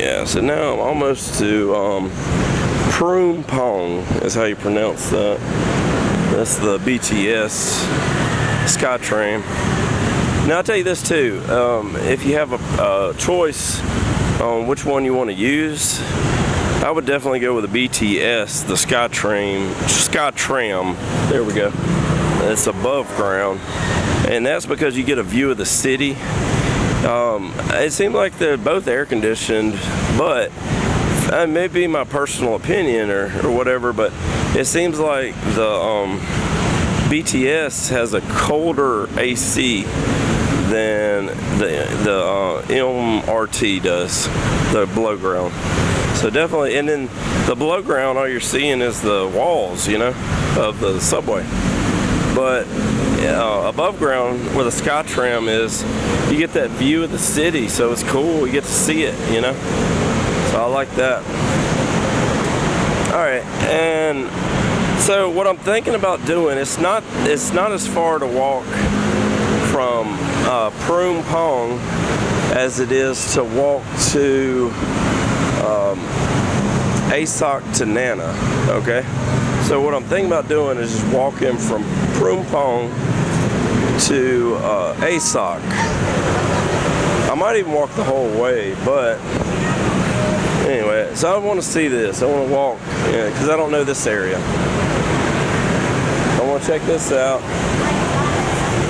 Yeah, so now I'm almost to Phrom is how you pronounce that. That's the BTS Skytram. Now I'll tell you this too, if you have a choice on which one you want to use, I would definitely go with the BTS, the Skytram, there we go. It's above ground, and that's because you get a view of the city. It seemed like they're both air conditioned, but it may be my personal opinion or whatever, but it seems like the BTS has a colder AC than the MRT does, the below ground. So definitely, and then the below ground, all you're seeing is the walls, you know, of the subway. But above ground, where the Skytram is, you get that view of the city, so it's cool. You get to see it, you know. So I like that. All right, and so what I'm thinking about doing, it's not as far to walk from Phrom as it is to walk to ASOC to Nana, okay? So what I'm thinking about doing is just walking from Phrom to ASOC. I might even walk the whole way, but anyway, so I want to see this. I want to walk, because I don't know this area. I want to check this out,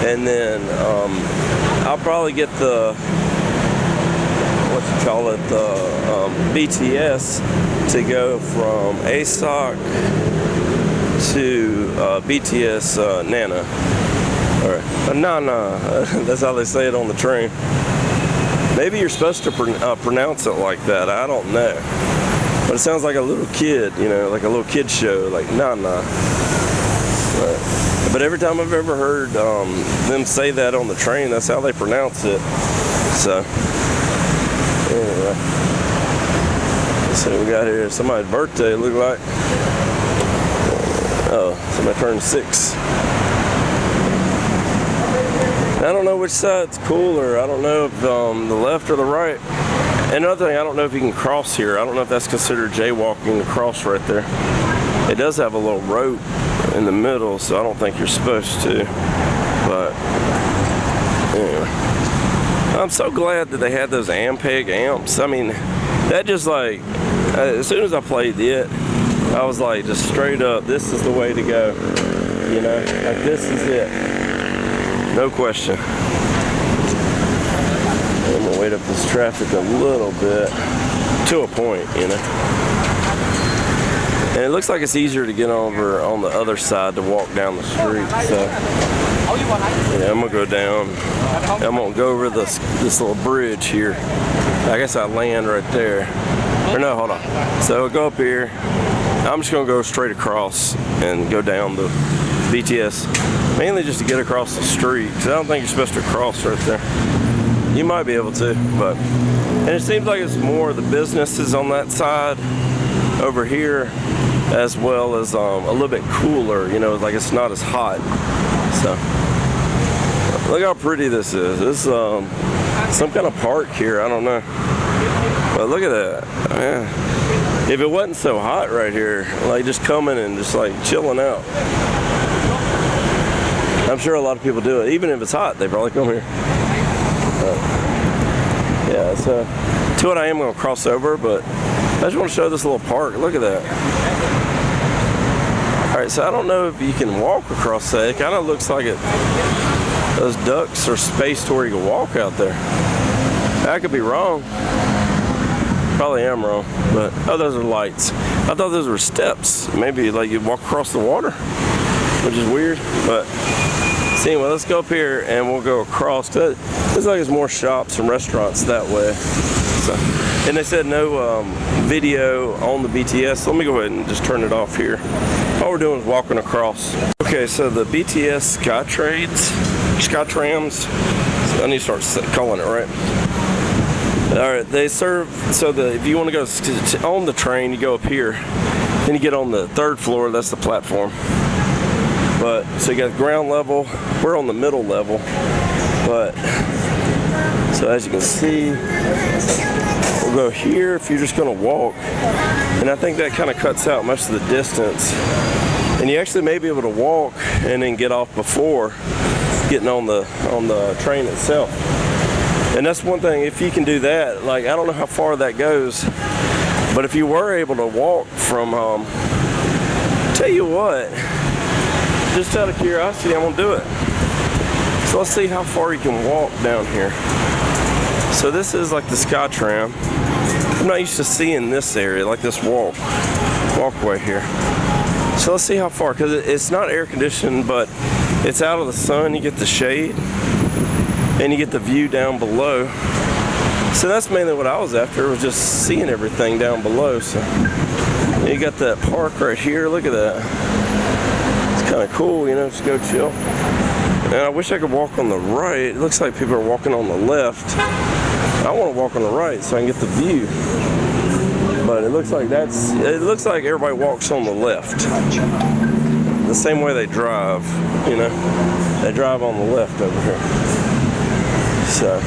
and then I'll probably get the BTS to go from ASOC to BTS Nana. Or Nana, that's how they say it on the train. Maybe you're supposed to pronounce it like that, I don't know. But it sounds like a little kid, you know, like a little kid show, like Nana. But every time I've ever heard them say that on the train, that's how they pronounce it. So, anyway. So we got here somebody's birthday, it looked like. Oh, somebody turned 6. I don't know which side's cooler. I don't know if the left or the right. And another thing, I don't know if you can cross here. I don't know if that's considered jaywalking to cross right there. It does have a little rope in the middle, so I don't think you're supposed to. But anyway, I'm so glad that they had those Ampeg amps. I mean, that just like, as soon as I played it, I was like, just straight up, this is the way to go. You know, like this is it. No question. I'm gonna wait up this traffic a little bit, to a point, you know. And it looks like it's easier to get over on the other side to walk down the street. So, yeah, I'm gonna go down. I'm gonna go over this little bridge here. I guess I land right there. Or no, hold on. So I'll go up here. I'm just gonna go straight across and go down the BTS, mainly just to get across the street, because I don't think you're supposed to cross right there. You might be able to, but, and it seems like it's more the businesses on that side over here, as well as a little bit cooler, you know, like it's not as hot. So, look how pretty this is. This is some kind of park here, I don't know. But look at that, man. If it wasn't so hot right here, like just coming and just like chilling out. I'm sure a lot of people do it. Even if it's hot, they probably come here. Yeah, so to it I am going to cross over, but I just want to show this little park. Look at that. Alright, so I don't know if you can walk across that. It kind of looks like those ducks are spaced to where you can walk out there. I could be wrong. Probably am wrong, but oh, those are lights. I thought those were steps. Maybe like you walk across the water, which is weird. But so anyway, let's go up here and we'll go across. Looks like there's more shops and restaurants that way. So, and they said no video on the BTS. So let me go ahead and just turn it off here. All we're doing is walking across. Okay, so the BTS Skytrams. So I need to start calling it right. Alright, they serve, so if you want to go on the train, you go up here, then you get on the 3rd floor, that's the platform. But, so you got ground level, we're on the middle level, but, so as you can see, We'll go here if you're just gonna walk. And I think that kind of cuts out most of the distance. And you actually may be able to walk and then get off before getting on the train itself. And that's one thing, if you can do that, like I don't know how far that goes, but if you were able to walk from, tell you what, just out of curiosity, I'm gonna do it. So let's see how far you can walk down here. So this is like the Skytram. I'm not used to seeing this area, like this walkway here. So let's see how far, because it's not air conditioned, but it's out of the sun. You get the shade, and you get the view down below. So that's mainly what I was after, was just seeing everything down below. So you got that park right here. Look at that. It's kind of cool, you know, just go chill. And I wish I could walk on the right. It looks like people are walking on the left. I want to walk on the right so I can get the view. But it looks like everybody walks on the left. The same way they drive, you know. They drive on the left over here. So,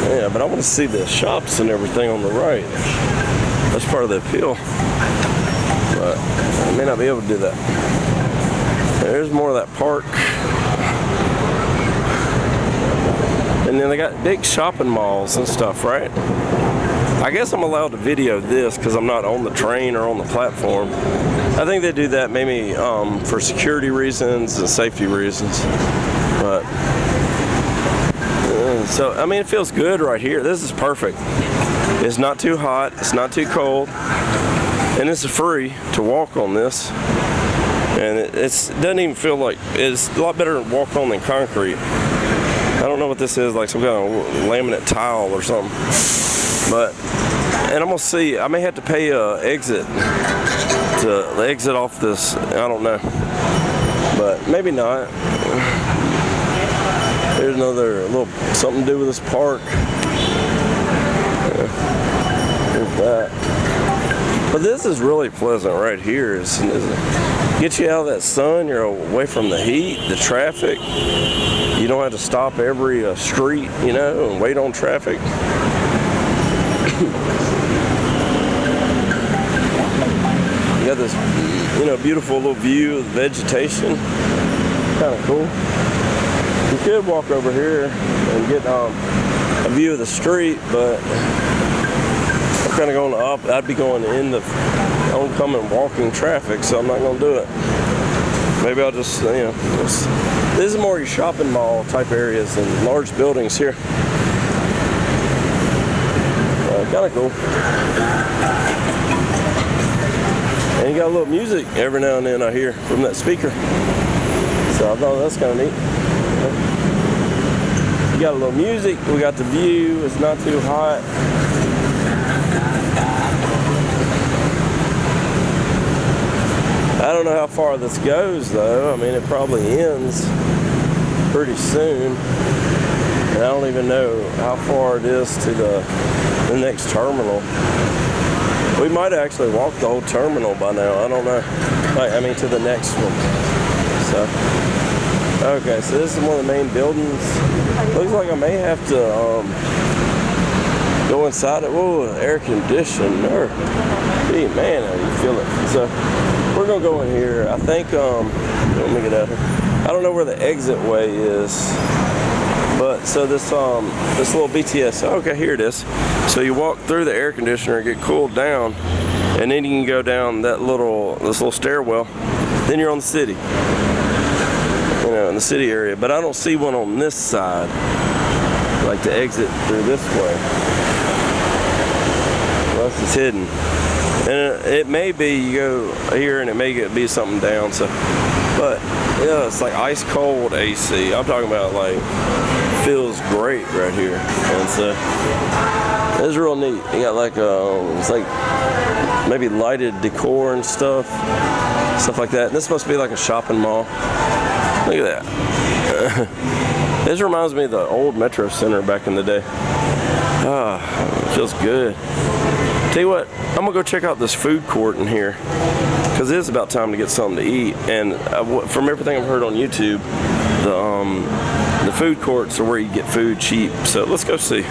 yeah, but I want to see the shops and everything on the right. That's part of the appeal. But I may not be able to do that. There's more of that park. And then they got big shopping malls and stuff, right? I guess I'm allowed to video this because I'm not on the train or on the platform. I think they do that maybe for security reasons and safety reasons. But so, I mean, it feels good right here. This is perfect. It's not too hot. It's not too cold. And it's free to walk on this. And it doesn't even feel like, it's a lot better to walk on than concrete. I don't know what this is, like some kind of laminate tile or something. But, and I'm gonna see, I may have to pay exit to exit off this, I don't know. But maybe not. There's another little something to do with this park. Yeah. There's that. But this is really pleasant right here. Get you out of that sun, you're away from the heat, the traffic. You don't have to stop every street, you know, and wait on traffic. You got this, you know, beautiful little view of the vegetation. Kind of cool. You could walk over here and get a view of the street, but I'm kind of going up. I'd be going in the oncoming walking traffic, so I'm not going to do it. Maybe I'll just, you know, this is more your shopping mall type areas and large buildings here. Kind of cool. And you got a little music every now and then I hear from that speaker. So I thought that's kind of neat. You got a little music, we got the view, it's not too hot. I don't know how far this goes though. I mean, it probably ends pretty soon. And I don't even know how far it is to the next terminal. We might actually walk the whole terminal by now. I don't know. I mean, to the next one. So, okay, so this is one of the main buildings. Looks like I may have to go inside it. Whoa, air conditioner. Gee, man, how you feel it? So, we're gonna go in here. I think, let me get out here. I don't know where the exit way is. But so this little BTS, okay, here it is. So you walk through the air conditioner, get cooled down, and then you can go down this little stairwell. Then you're on the city, you know, in the city area. But I don't see one on this side, like to exit through this way. Well, this is hidden, and it may be you go here and it may be something down. So, but yeah, it's like ice cold AC. I'm talking about like. Feels great right here, and so it's real neat. You got like it's like maybe lighted decor and stuff like that. And this must be like a shopping mall. Look at that. This reminds me of the old Metro Center back in the day. Ah, it feels good. Tell you what, I'm gonna go check out this food court in here because it is about time to get something to eat. And from everything I've heard on YouTube, the food courts are where you get food cheap. So let's go see.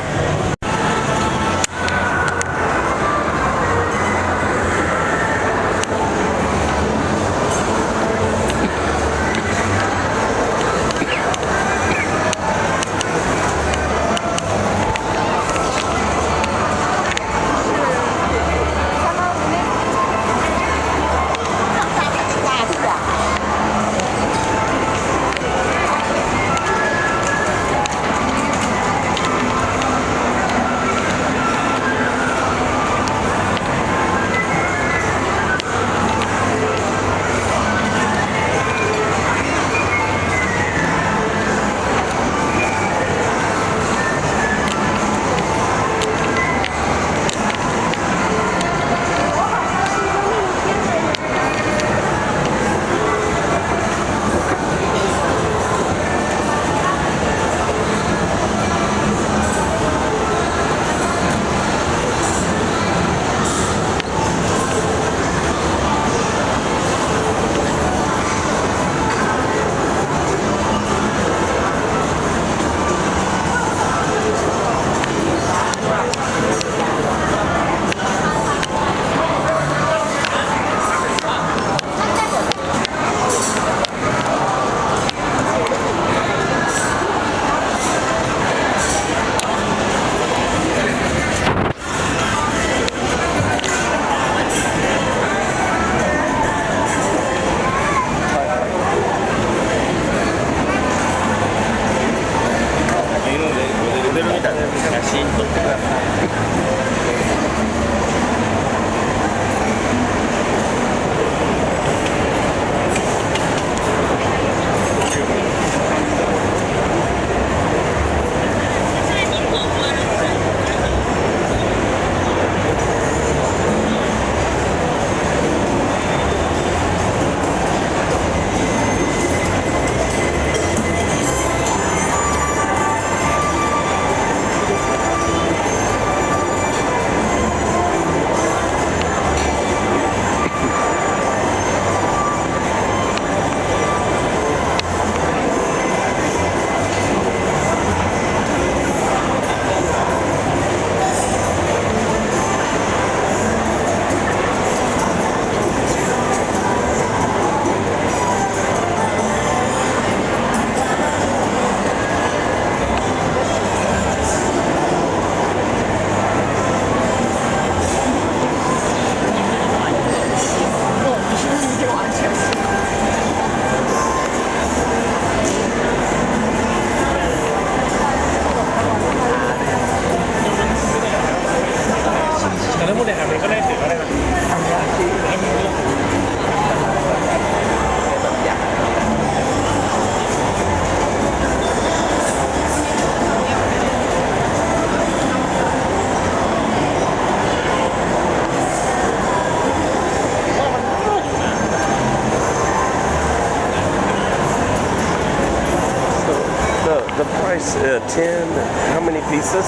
10, how many pieces?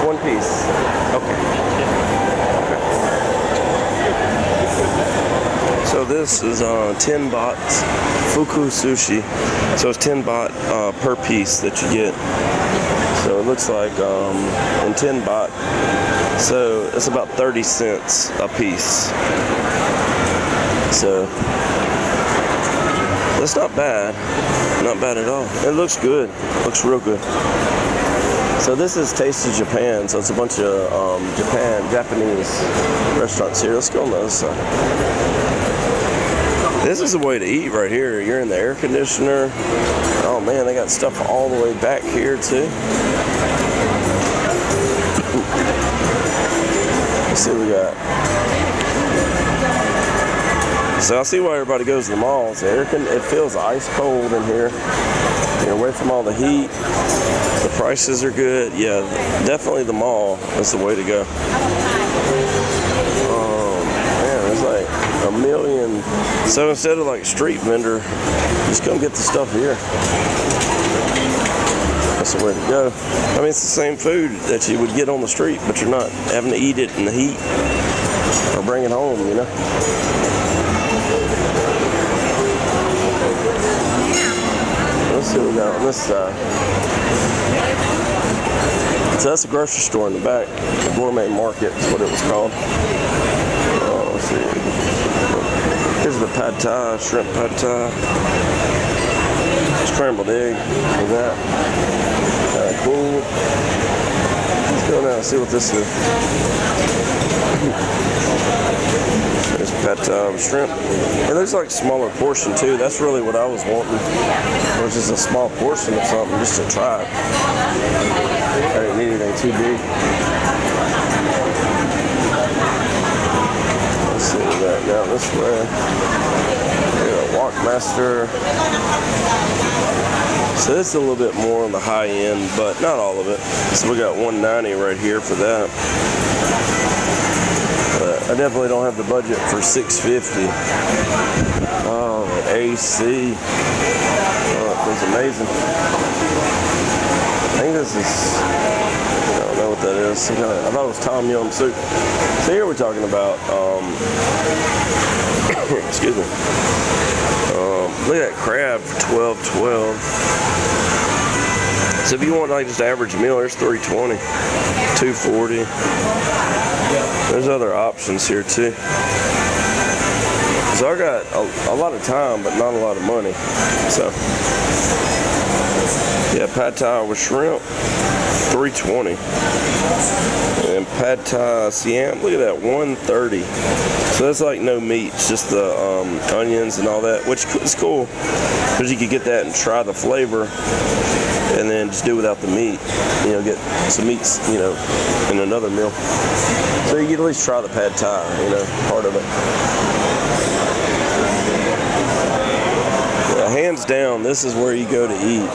One piece. Okay. So this is 10 baht fuku sushi. So it's 10 baht per piece that you get. So it looks like in 10 baht. So it's about 30 cents a piece. So that's not bad. Not bad at all. It looks good. Looks real good. So this is Taste of Japan. So it's a bunch of Japanese restaurants here. Let's go on the other side. This is the way to eat right here. You're in the air conditioner. Oh man, they got stuff all the way back here too. Let's see what we got. So I see why everybody goes to the malls. It feels ice cold in here. You're away from all the heat. The prices are good. Yeah, definitely the mall is the way to go. Man, there's like a million. So instead of like street vendor, just come get the stuff here. That's the way to go. I mean, it's the same food that you would get on the street, but you're not having to eat it in the heat or bring it home, you know? Let's see what we got on this side. So that's a grocery store in the back. The Gourmet Market is what it was called. Let's see. Here's the pad thai, shrimp pad thai. Scrambled egg. Look at that. Cool. Let's go now and see what this is. There's pad thai with shrimp. It looks like a smaller portion too. That's really what I was wanting. It was just a small portion of something just to try it. I didn't need anything too big. Let's see what we got down this way. We got Walkmaster. So this is a little bit more on the high end, but not all of it. So we got $190 right here for that. But I definitely don't have the budget for $650. Oh, AC. Oh, it feels amazing. I think this is, I don't know what that is. I thought it was Tom Yum soup. So here we're talking about, excuse me. Look at that crab for $12.12. So if you want like just average meal, there's $3.20, $2.40. There's other options here too. So I got a lot of time, but not a lot of money. So yeah, pad thai with shrimp, $3.20. And pad thai siam, look at that, $1.30. So that's like no meat, it's just the onions and all that, which is cool because you could get that and try the flavor, and then just do without the meat. You know, get some meats, you know, in another meal. So you can at least try the pad thai, you know, part of it. Yeah, hands down, this is where you go to eat.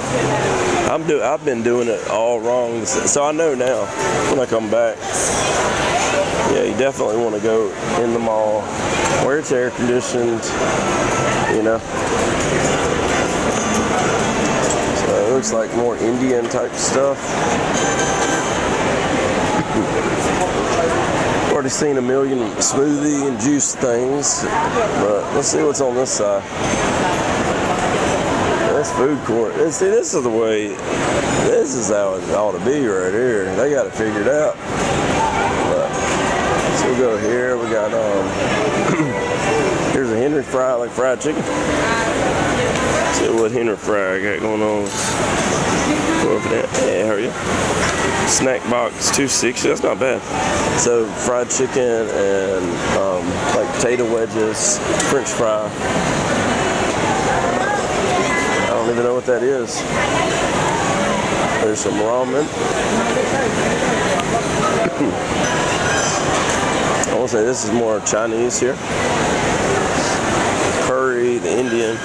I've been doing it all wrong, so I know now when I come back. Yeah, you definitely want to go in the mall where it's air conditioned, you know. So it looks like more Indian type stuff. Already seen a million smoothie and juice things, but let's see what's on this side. This food court. See, this is the way. This is how it ought to be right here. They got it figured out. So we'll go here. We got here's a Henry fry, like fried chicken. Let's see what Henry fry I got going on. Go over there. Hey, how are you? Snack box $2.60. That's not bad. So fried chicken and like potato wedges, French fry. I don't even know what that is. There's some ramen. I want to say this is more Chinese here. Curry, the Indian.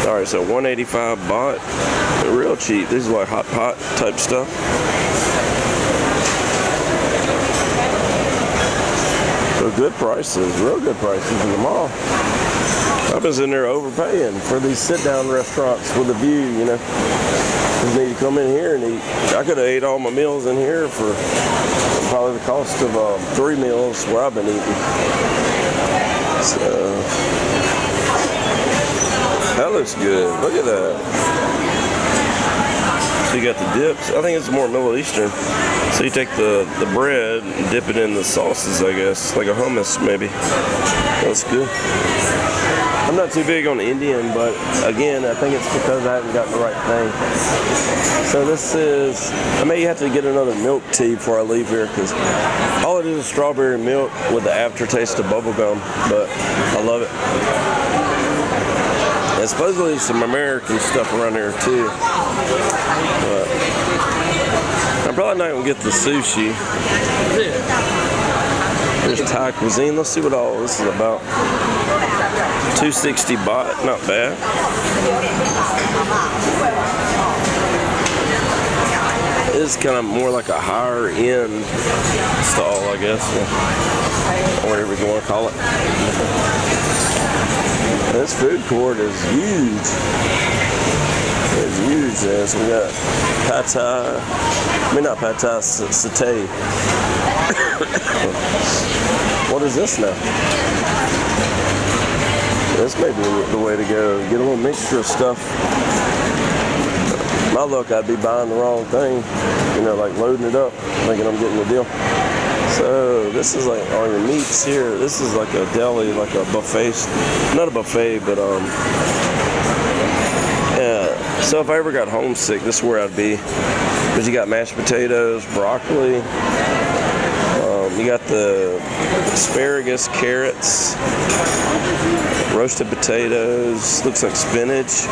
Alright, so 185 baht. They're real cheap. These are like hot pot type stuff. So good prices, real good prices in the mall. I've been sitting there overpaying for these sit-down restaurants with a view, you know. Just need to come in here and eat. I could have ate all my meals in here for probably the cost of 3 meals where I've been eating. So that looks good. Look at that. So you got the dips. I think it's more Middle Eastern. So you take the bread and dip it in the sauces, I guess, like a hummus maybe. That's good. I'm not too big on Indian, but again, I think it's because I haven't gotten the right thing. So this is, I may have to get another milk tea before I leave here, because all it is strawberry milk with the aftertaste of bubblegum, but I love it. And supposedly some American stuff around here too. But I'm probably not gonna get the sushi. There's Thai cuisine. Let's see what all this is about. 260 baht, not bad. It's kind of more like a higher end stall, I guess, or whatever you want to call it. This food court is huge. It's huge. So we got pad thai. I mean, not pad thai, satay. What is this now? This may be the way to go. Get a little mixture of stuff. My luck, I'd be buying the wrong thing. You know, like loading it up, thinking I'm getting the deal. So this is like all your meats here. This is like a deli, like a buffet. Not a buffet, but yeah. So if I ever got homesick, this is where I'd be. Because you got mashed potatoes, broccoli. You got the asparagus, carrots, roasted potatoes, looks like spinach.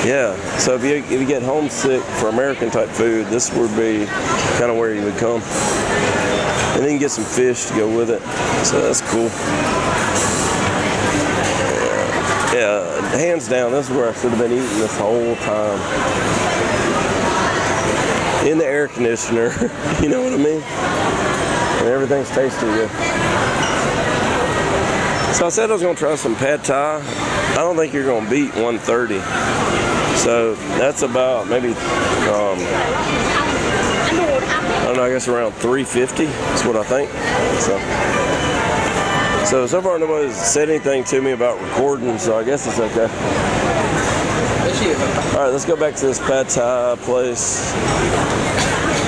Yeah, so if you get homesick for American type food, this would be kind of where you would come. And then you can get some fish to go with it, so that's cool. Yeah, hands down, this is where I should have been eating this whole time. In the air conditioner, you know what I mean? And everything's tasty good. So I said I was going to try some pad thai. I don't think you're going to beat 130. So that's about maybe, I don't know, I guess around 350 is what I think. So far nobody's said anything to me about recording, so I guess it's okay. Alright, let's go back to this pad thai place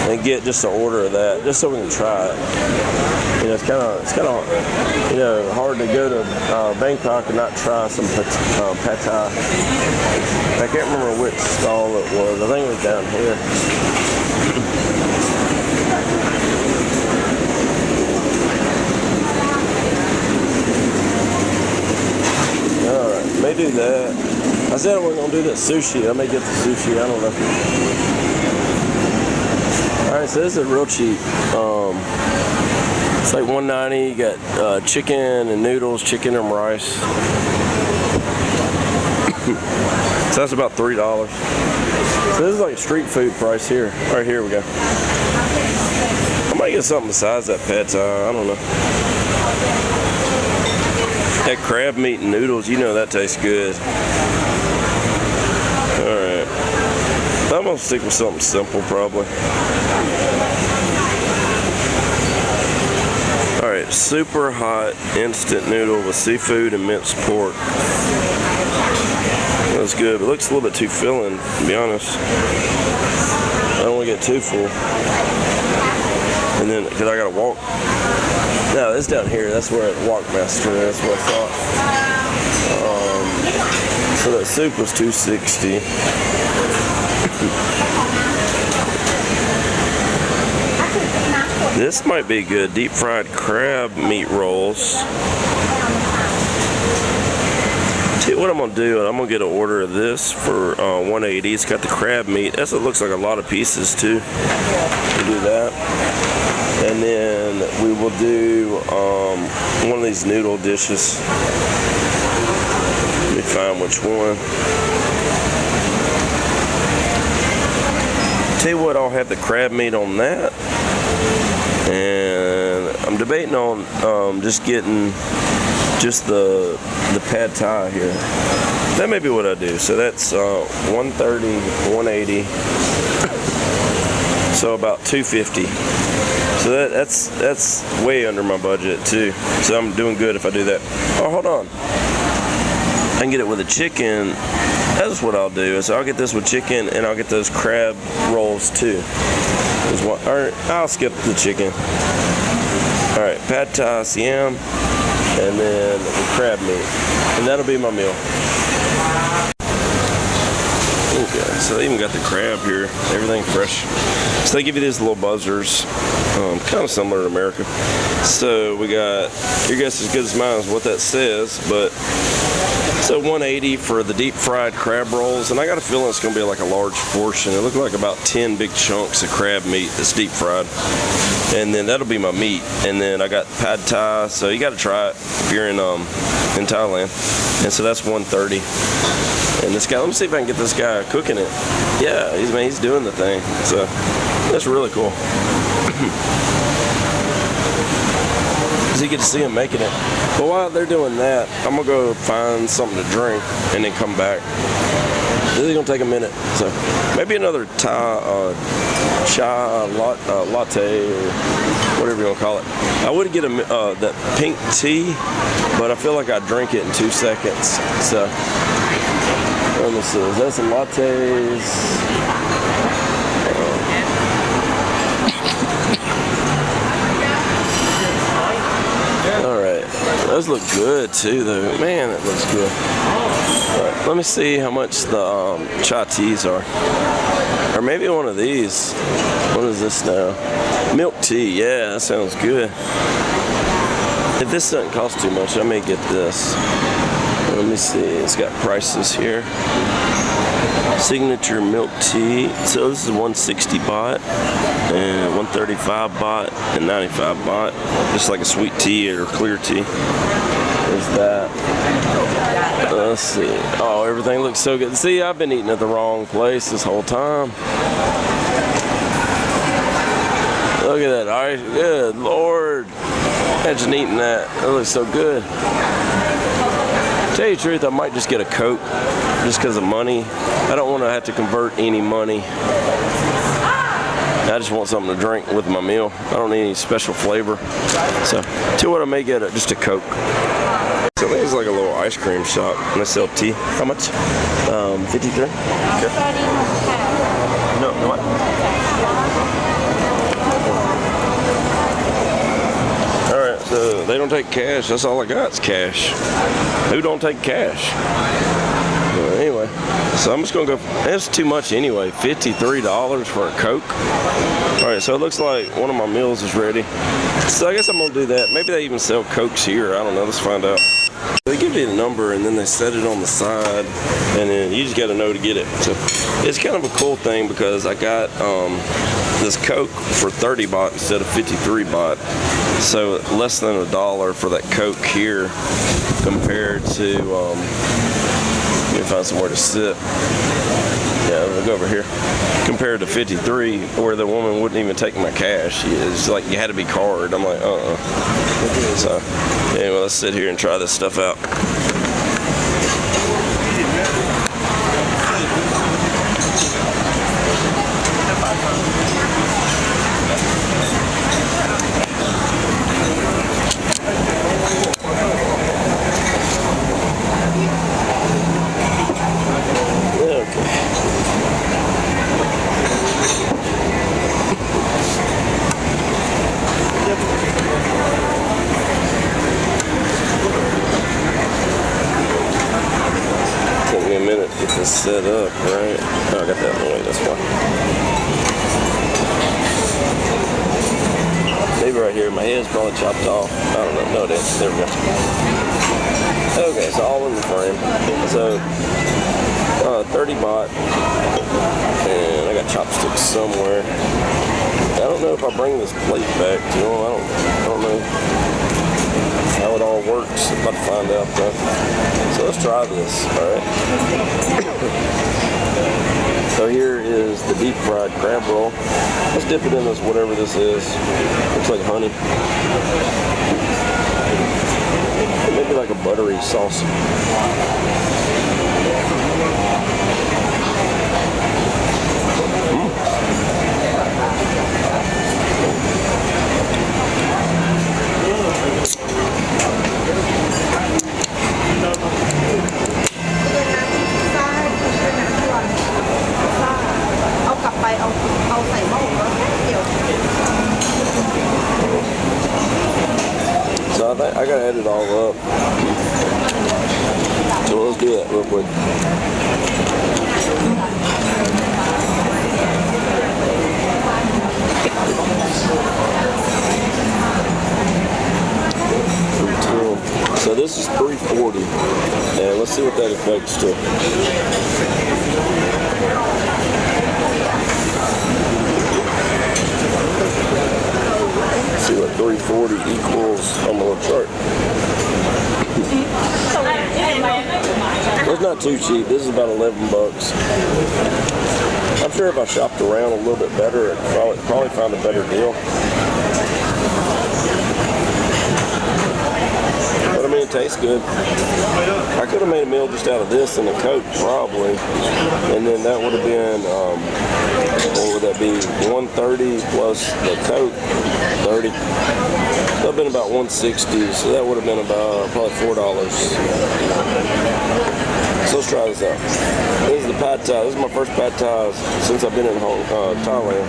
and get just an order of that, just so we can try it. You know, it's kind of, you know, hard to go to Bangkok and not try some pad thai. I can't remember which stall it was. I think it was down here. Alright, may do that. I said I wasn't going to do that sushi. I may get the sushi. I don't know. Alright, so this is real cheap. It's like $1.90. You got chicken and noodles, chicken and rice. So that's about $3. So this is like street food price here. Alright, here we go. I might get something besides that pad thai. I don't know. That crab meat and noodles, you know that tastes good. Alright. I'm going to stick with something simple probably. Alright, super hot instant noodle with seafood and minced pork. That's good, but it looks a little bit too filling, to be honest. I don't want to get too full. And then, because I got to walk. No, it's down here. That's where at Walkmaster. That's what I thought. So that soup was $2.60. This might be good. Deep fried crab meat rolls. Tell you what I'm gonna do. I'm gonna get an order of this for $180. It's got the crab meat. It looks like a lot of pieces too. We'll do that. And then we will do one of these noodle dishes. Let me find which one. Tell you what, I'll have the crab meat on that. And I'm debating on just getting just the pad thai here. That may be what I do. So that's 130, 180. So about 250. So that's way under my budget too. So I'm doing good if I do that. Oh, hold on. I can get it with a chicken. That's what I'll do. Is I'll get this with chicken, and I'll get those crab rolls too. Or I'll skip the chicken. All right, pad thai, siam, and then the crab meat, and that'll be my meal. Okay, so they even got the crab here. Everything fresh. So they give you these little buzzers, kind of similar to America. So we got, your guess is as good as mine is what that says, but so 180 for the deep fried crab rolls, and I got a feeling it's going to be like a large portion. It looked like about 10 big chunks of crab meat that's deep fried, and then that'll be my meat. And then I got pad thai, so you got to try it if you're in Thailand. And so that's 130. And this guy, let me see if I can get this guy cooking it. Yeah, he's doing the thing. So that's really cool. Because you get to see him making it. But while they're doing that, I'm gonna go find something to drink and then come back. This is gonna take a minute. So maybe another chai latte or whatever you want to call it. I would get that pink tea, but I feel like I'd drink it in 2 seconds. So let me see. Is that some lattes? Alright. Those look good too though. Man, that looks good. Alright, let me see how much the chai teas are. Or maybe one of these. What is this now? Milk tea. Yeah, that sounds good. If this doesn't cost too much, I may get this. Let me see, it's got prices here. Signature milk tea. So this is 160 baht and 135 baht and 95 baht. Just like a sweet tea or clear tea. There's that. Let's see. Oh, everything looks so good. See, I've been eating at the wrong place this whole time. Look at that ice. Good Lord. Imagine eating that. That looks so good. Tell you the truth, I might just get a Coke just because of money. I don't want to have to convert any money. I just want something to drink with my meal. I don't need any special flavor. So, tell you what, I may get just a Coke. So I think it's like a little ice cream shop and they sell tea. How much? 53? Okay. No, what? So they don't take cash. That's all I got is cash. Who don't take cash? Well, anyway, so I'm just gonna go. That's too much anyway. $53 for a Coke. All right, so it looks like one of my meals is ready. So I guess I'm gonna do that. Maybe they even sell Cokes here. I don't know. Let's find out. They give you the number and then they set it on the side, and then you just got to know to get it. So it's kind of a cool thing because I got this Coke for 30 baht instead of 53 baht. So less than $1 for that Coke here compared to, let me find somewhere to sit. Yeah, we'll go over here. Compared to 53, where the woman wouldn't even take my cash. It's like you had to be card. I'm like, So anyway, let's sit here and try this stuff out. Set up, right? Oh, I got that in the way, that's why. Maybe right here, my head's probably chopped off. I don't know, no, it is. There we go. Okay, so all in the frame. So, 30 baht, and I got chopsticks somewhere. I don't know if I bring this plate back to them. I don't know how it all works. I'm about to find out though. So let's try this, alright? So here is the deep fried crab roll. Let's dip it in this, whatever this is. Looks like honey. Maybe Maybe like a buttery sauce. So I gotta add it all up. So let's do that real quick. So this is $3.40, and let's see what that equates to. Let's see what 340 equals on my little chart. It's not too cheap. This is about 11 bucks. I'm sure if I shopped around a little bit better, I'd probably find a better deal. But I mean, it tastes good. I could have made a meal just out of this and a Coke, probably. And then that would have been, what would that be? 130 plus the Coke, 30. That would have been about 160. So that would have been about probably $4. So let's try this out. This is the pad thai. This is my first pad thai since I've been in Thailand.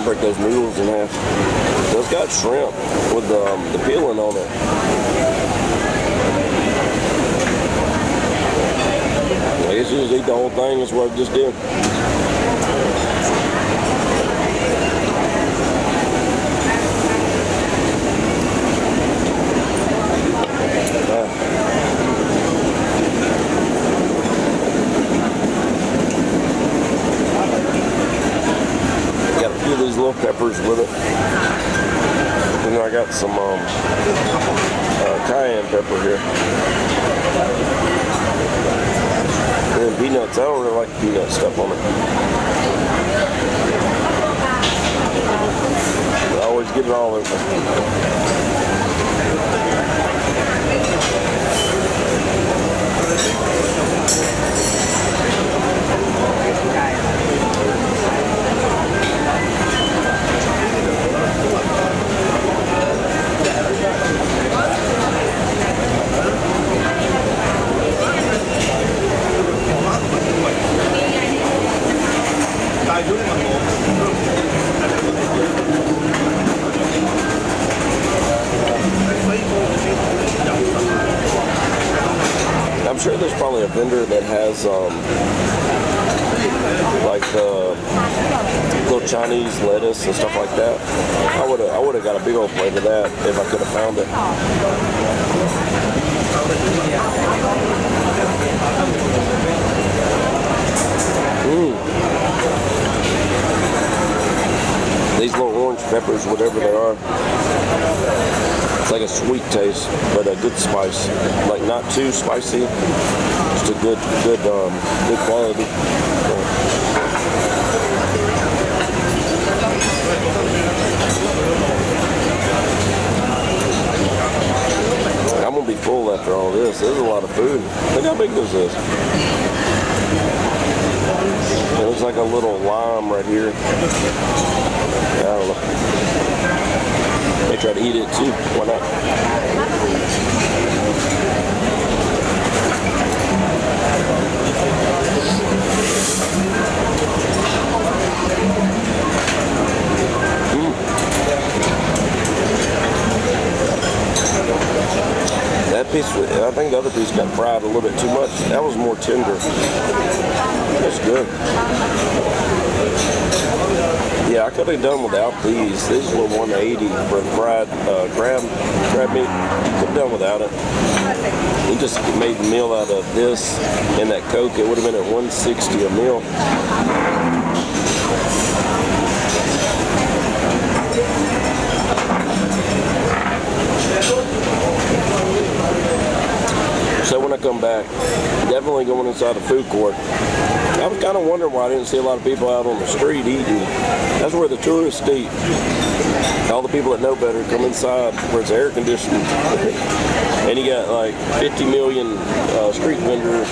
Break those noodles in half. So it's got shrimp with the peeling on it. I guess you just eat the whole thing. That's what I just did. These little peppers with it, and then I got some cayenne pepper here, and then peanuts. I don't really like peanut stuff on it, but I always get it all over. I'm sure there's probably a vendor that has like the little Chinese lettuce and stuff like that. I would have got a big old plate of that if I could have found it. These little orange peppers, whatever they are, it's like a sweet taste, but a good spice. Like not too spicy, just a good quality. I'm gonna be full after all this. This is a lot of food. Look how big this is. It looks like a little lime right here. I don't know. May try to eat it too. Why not? That piece, I think the other piece got fried a little bit too much. That was more tender. That's good. Yeah, I could have done without these. These were $180 for fried crab meat. Could have done without it. We just made a meal out of this and that Coke. It would have been at $160 a meal. So when I come back, definitely going inside the food court. I was kind of wondering why I didn't see a lot of people out on the street eating. That's where the tourists eat. All the people that know better come inside where it's air conditioned. And you got like 50 million street vendor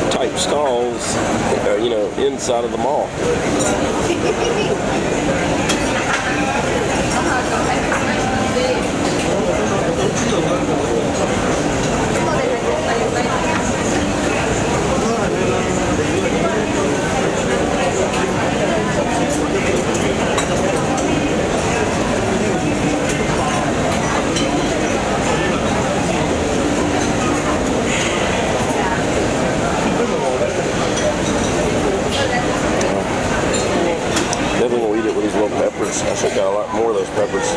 type stalls, you know, inside of the mall. Definitely gonna eat it with these little peppers. I should have got a lot more of those peppers.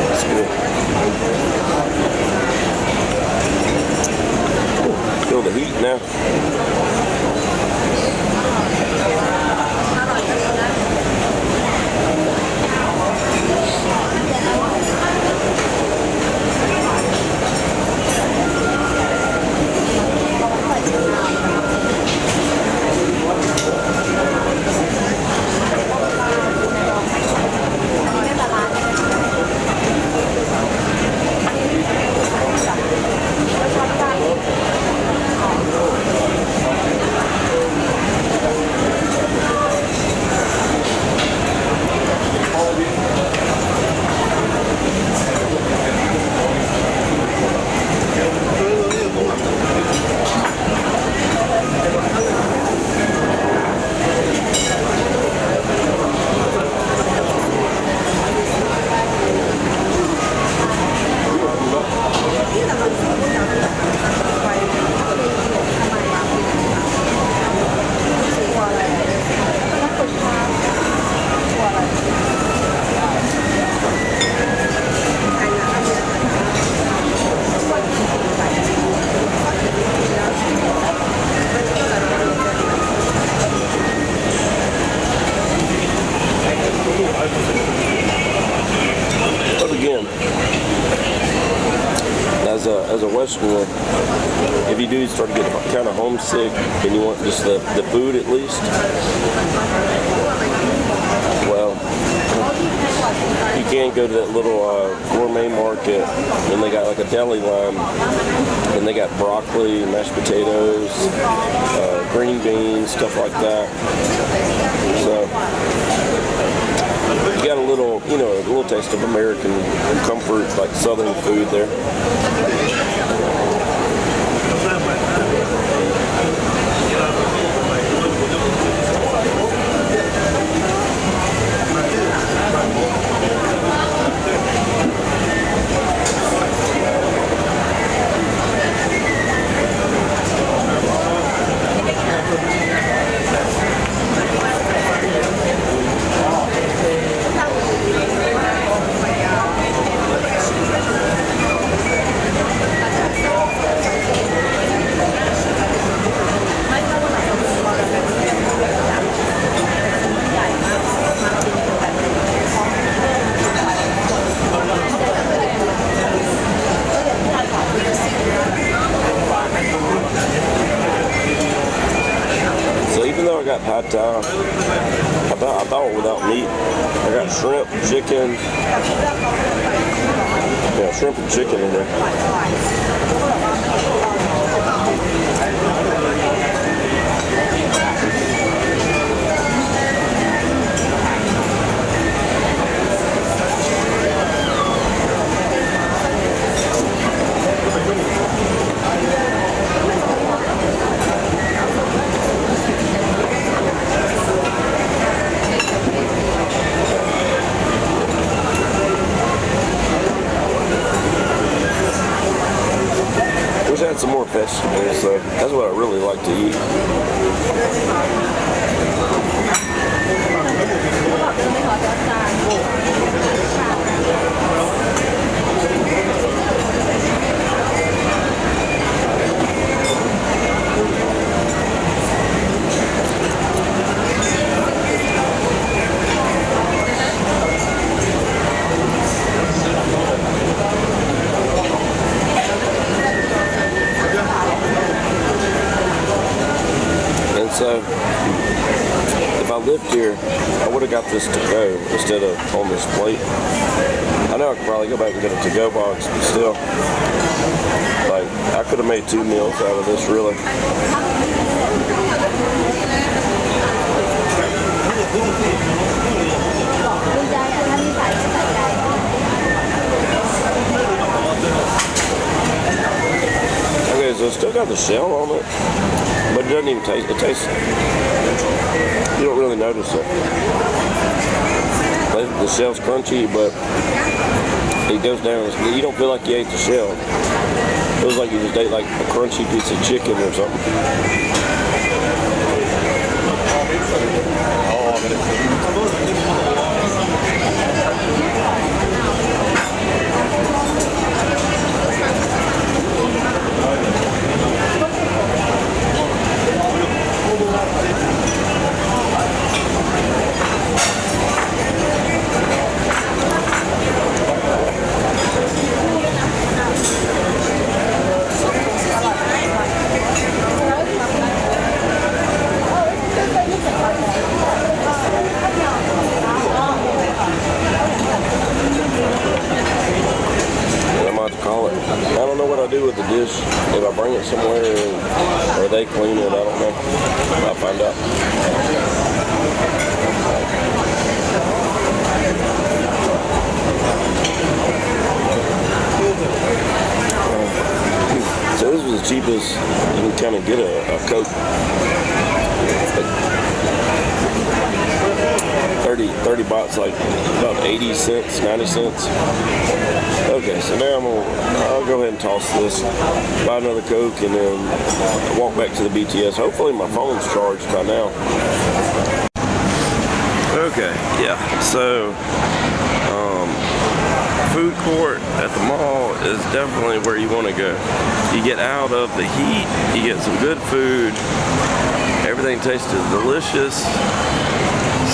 That's good. Feel the heat now. As a Westerner, if you do start to get kind of homesick and you want just the food at least, well, you can go to that little gourmet market, and they got like a deli line, and they got broccoli, mashed potatoes, green beans, stuff like that. So you got a little, you know, a little taste of American comfort, like Southern food there. Pad thai. I thought without meat. I got shrimp, chicken. Yeah, shrimp and chicken in there. Had some more vegetables, so that's what I really like to eat. So, if I lived here, I would have got this to go instead of on this plate. I know I could probably go back and get a to-go box, but still, like, I could have made 2 meals out of this, really. Okay, so it's still got the shell on it. But it doesn't even taste, it tastes, you don't really notice it. Like, the shell's crunchy, but it goes down, you don't feel like you ate the shell. It feels like you just ate like a crunchy piece of chicken or something. I don't know what I do with the dish. If I bring it somewhere or they clean it, I don't know. I'll find out. So this was the cheapest you can kind of get a Coke. 30 bahts, like about 80 cents, 90 cents. Okay, so now I'll go ahead and toss this, buy another Coke, and then walk back to the BTS. Hopefully my phone's charged by now. Okay, yeah, so food court at the mall is definitely where you want to go. You get out of the heat, you get some good food, everything tasted delicious.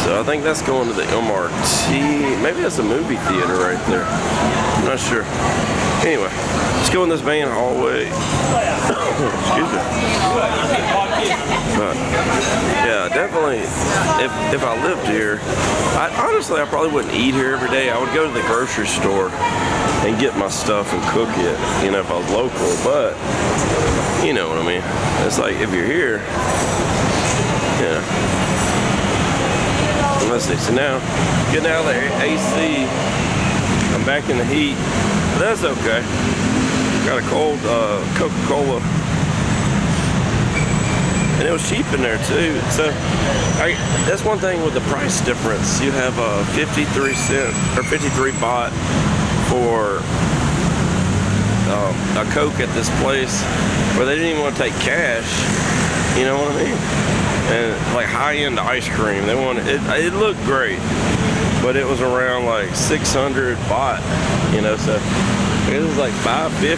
So I think that's going to the MRT. Maybe that's a movie theater right there. I'm not sure. Anyway, let's go in this main hallway. Excuse me. But yeah, definitely. If I lived here, honestly I probably wouldn't eat here every day. I would go to the grocery store and get my stuff and cook it. You know, if I was local. But you know what I mean. It's like if you're here, yeah. Let's see, so now, getting out of the AC, I'm back in the heat, but that's okay. Got a cold Coca-Cola, and it was cheap in there too. So, that's one thing with the price difference. You have a 53 cent, or 53 baht for a Coke at this place, where they didn't even want to take cash, you know what I mean? And like high-end ice cream, they wanted it looked great, but it was around like 600 baht, you know, so it was like $5.50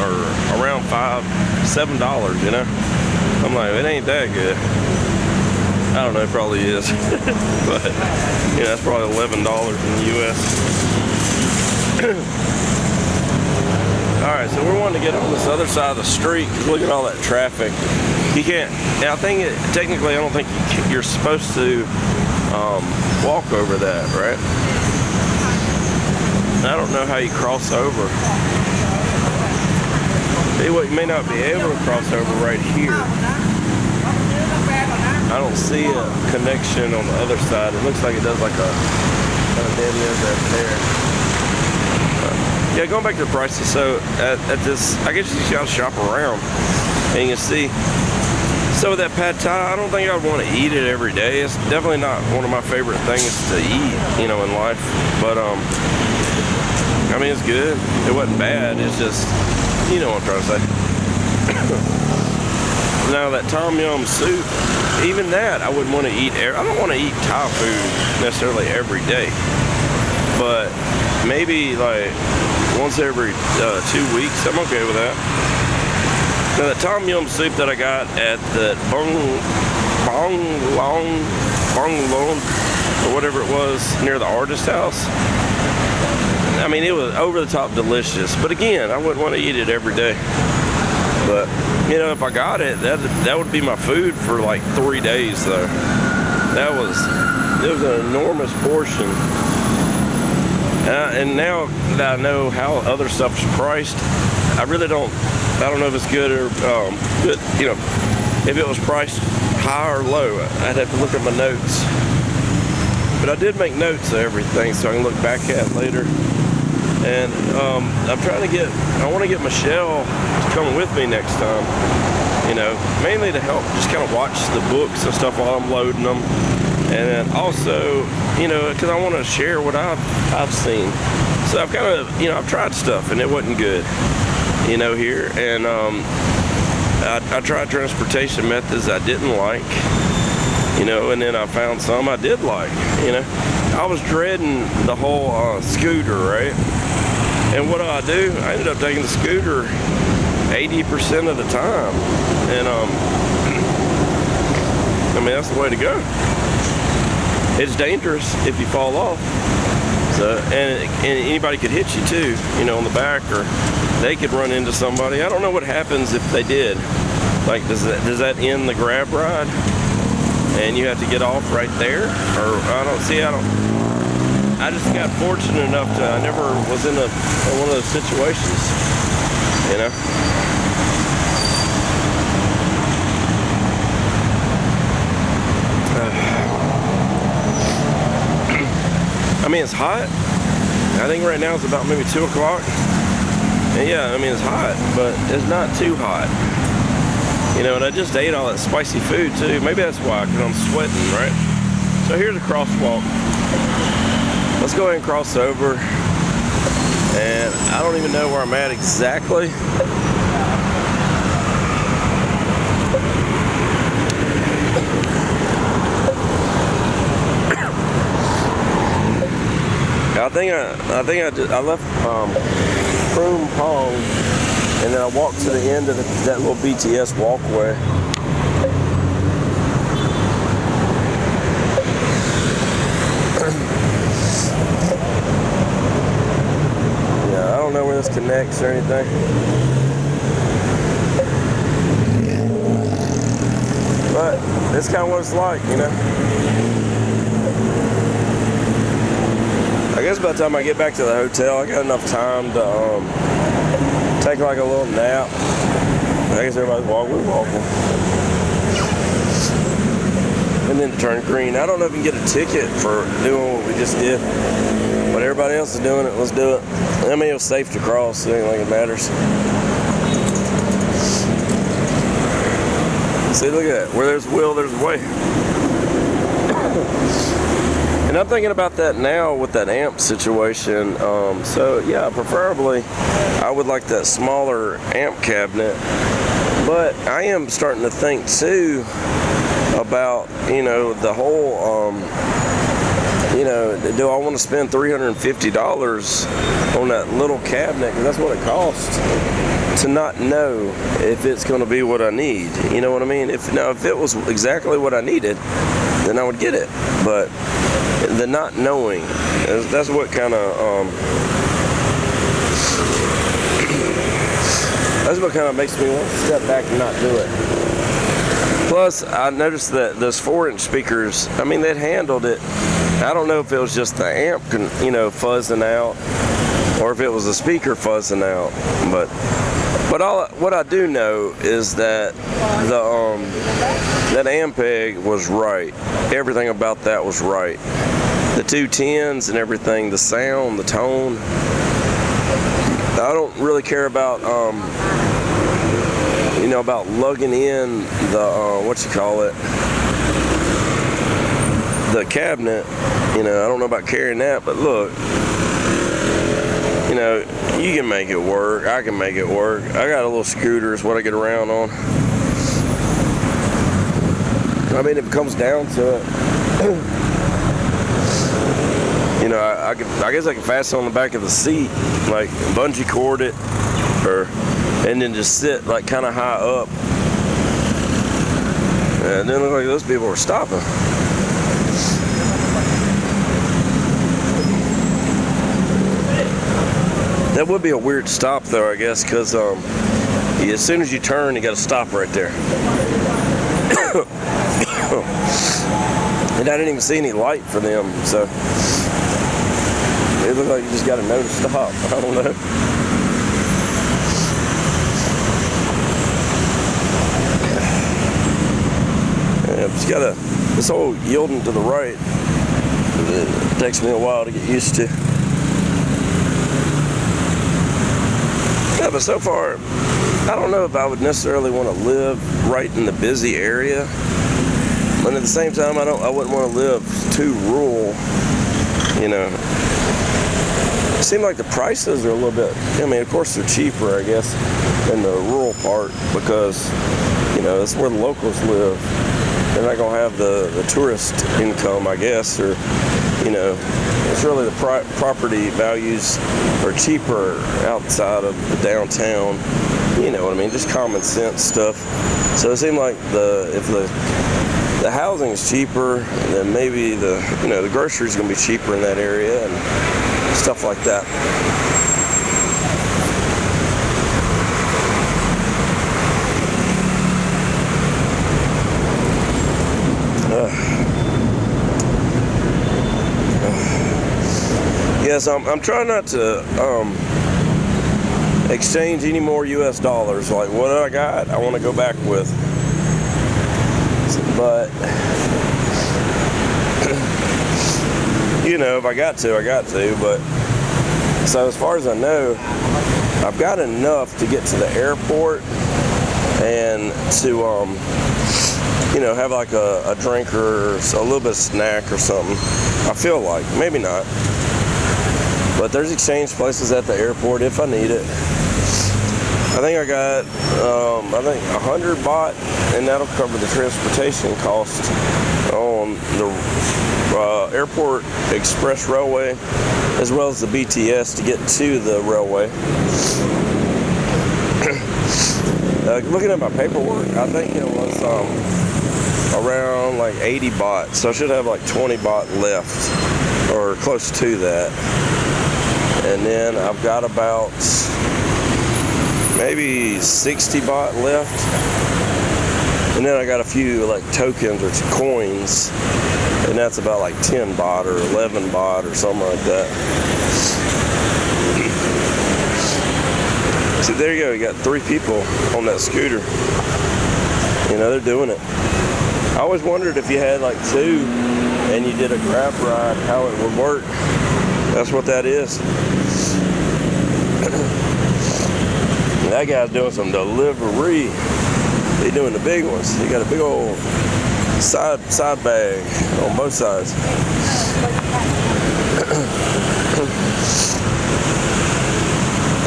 or around $7, you know. I'm like, it ain't that good. I don't know, it probably is. But you know, that's probably $11 in the US. Alright, so we're wanting to get on this other side of the street. Look at all that traffic. You can't, I think technically I don't think you're supposed to walk over that, right? I don't know how you cross over. You may not be able to cross over right here. I don't see a connection on the other side. It looks like it does, like a dead end right there. Yeah, going back to the prices, so at this, I guess you just gotta shop around and you can see. So with that pad thai, I don't think I'd want to eat it every day. It's definitely not one of my favorite things to eat, you know, in life. But I mean, it's good. It wasn't bad. It's just, you know what I'm trying to say. Now that tom yum soup, even that I wouldn't want to eat. I don't want to eat Thai food necessarily every day, but maybe like once every 2 weeks, I'm okay with that. Now the tom yum soup that I got at the Bong Long, or whatever it was near the artist house, I mean, it was over the top delicious. But again, I wouldn't want to eat it every day. But you know, if I got it, that would be my food for like 3 days though. It was an enormous portion. And now that I know how other stuff is priced, I don't know if it's good or good. You know, if it was priced high or low, I'd have to look at my notes. But I did make notes of everything so I can look back at it later. And I want to get Michelle to come with me next time. You know, mainly to help just kind of watch the books and stuff while I'm loading them. And then also, you know, because I want to share what I've seen. So I've kind of, you know, I've tried stuff and it wasn't good, you know, here. And I tried transportation methods I didn't like, you know, and then I found some I did like, you know. I was dreading the whole scooter, right? And what do? I ended up taking the scooter 80% of the time. And I mean, that's the way to go. It's dangerous if you fall off. So, and anybody could hit you too, you know, on the back, or they could run into somebody. I don't know what happens if they did. Like, does that end the grab ride? And you have to get off right there? Or I just got fortunate enough I never was in one of those situations, you know? I mean, it's hot. I think right now it's about maybe 2 o'clock. And yeah, I mean, it's hot, but it's not too hot. You know, and I just ate all that spicy food too. Maybe that's why, because I'm sweating, right? So here's a crosswalk. Let's go ahead and cross over. And I don't even know where I'm at exactly. I left Phrom, and then I walked to the end of that little BTS walkway. Yeah, I don't know where this connects or anything. But it's kind of what it's like, you know. I guess by the time I get back to the hotel, I got enough time to take like a little nap. I guess everybody's walking. And then to turn green. I don't know if you can get a ticket for doing what we just did. But everybody else is doing it, let's do it. I mean, it was safe to cross, so it ain't like it matters. See, look at that. Where there's a will, there's a way. And I'm thinking about that now with that amp situation. So yeah, preferably I would like that smaller amp cabinet. But I am starting to think too about, you know, the whole, you know, do I want to spend $350 on that little cabinet? Because that's what it costs to not know if it's going to be what I need. You know what I mean? If it was exactly what I needed, then I would get it. But the not knowing, that's what kind of makes me want to step back and not do it. Plus, I noticed that those 4-inch speakers, I mean, they'd handled it. I don't know if it was just the amp, you know, fuzzing out, or if it was the speaker fuzzing out. But what I do know is that that Ampeg was right. Everything about that was right. The 210s and everything, the sound, the tone. I don't really care about you know, about lugging in the the cabinet. You know, I don't know about carrying that, but look, you know, you can make it work. I can make it work. I got a little scooter is what I get around on. I mean, if it comes down to it, you know, I guess I could fasten on the back of the seat, like bungee cord it, and then just sit like kind of high up. And it didn't look like those people were stopping. That would be a weird stop though, I guess, because as soon as you turn, you got to stop right there. And I didn't even see any light for them, so it looked like you just got to know to stop. I don't know. Yeah, but you gotta, this whole yielding to the right, it takes me a while to get used to. Yeah, but so far, I don't know if I would necessarily want to live right in the busy area, but at the same time, I wouldn't want to live too rural. You know, it seemed like the prices are a little bit. I mean, of course, they're cheaper, I guess, than the rural part because you know that's where the locals live. They're not gonna have the tourist income, I guess, or you know, it's really the property values are cheaper outside of the downtown. You know what I mean? Just common sense stuff. So it seemed like if the housing is cheaper, then maybe the groceries gonna be cheaper in that area and stuff like that. Yes, I'm trying not to exchange any more US dollars. Like what I got, I want to go back with. But you know, if I got to, I got to. But so as far as I know, I've got enough to get to the airport and to you know, have like a drink or a little bit of snack or something. I feel like, maybe not. But there's exchange places at the airport if I need it. I think I got, 100 baht, and that'll cover the transportation cost on the Airport Express Railway, as well as the BTS to get to the railway. Looking at my paperwork, I think it was around like 80 baht, so I should have like 20 baht left, or close to that. And then I've got about maybe 60 baht left. And then I got a few like tokens or coins. And that's about like 10 baht or 11 baht or something like that. So there you go. You got 3 people on that scooter. You know, they're doing it. I always wondered if you had like 2 and you did a grab ride, how it would work. That's what that is. That guy's doing some delivery. He's doing the big ones. He got a big old side bag on both sides.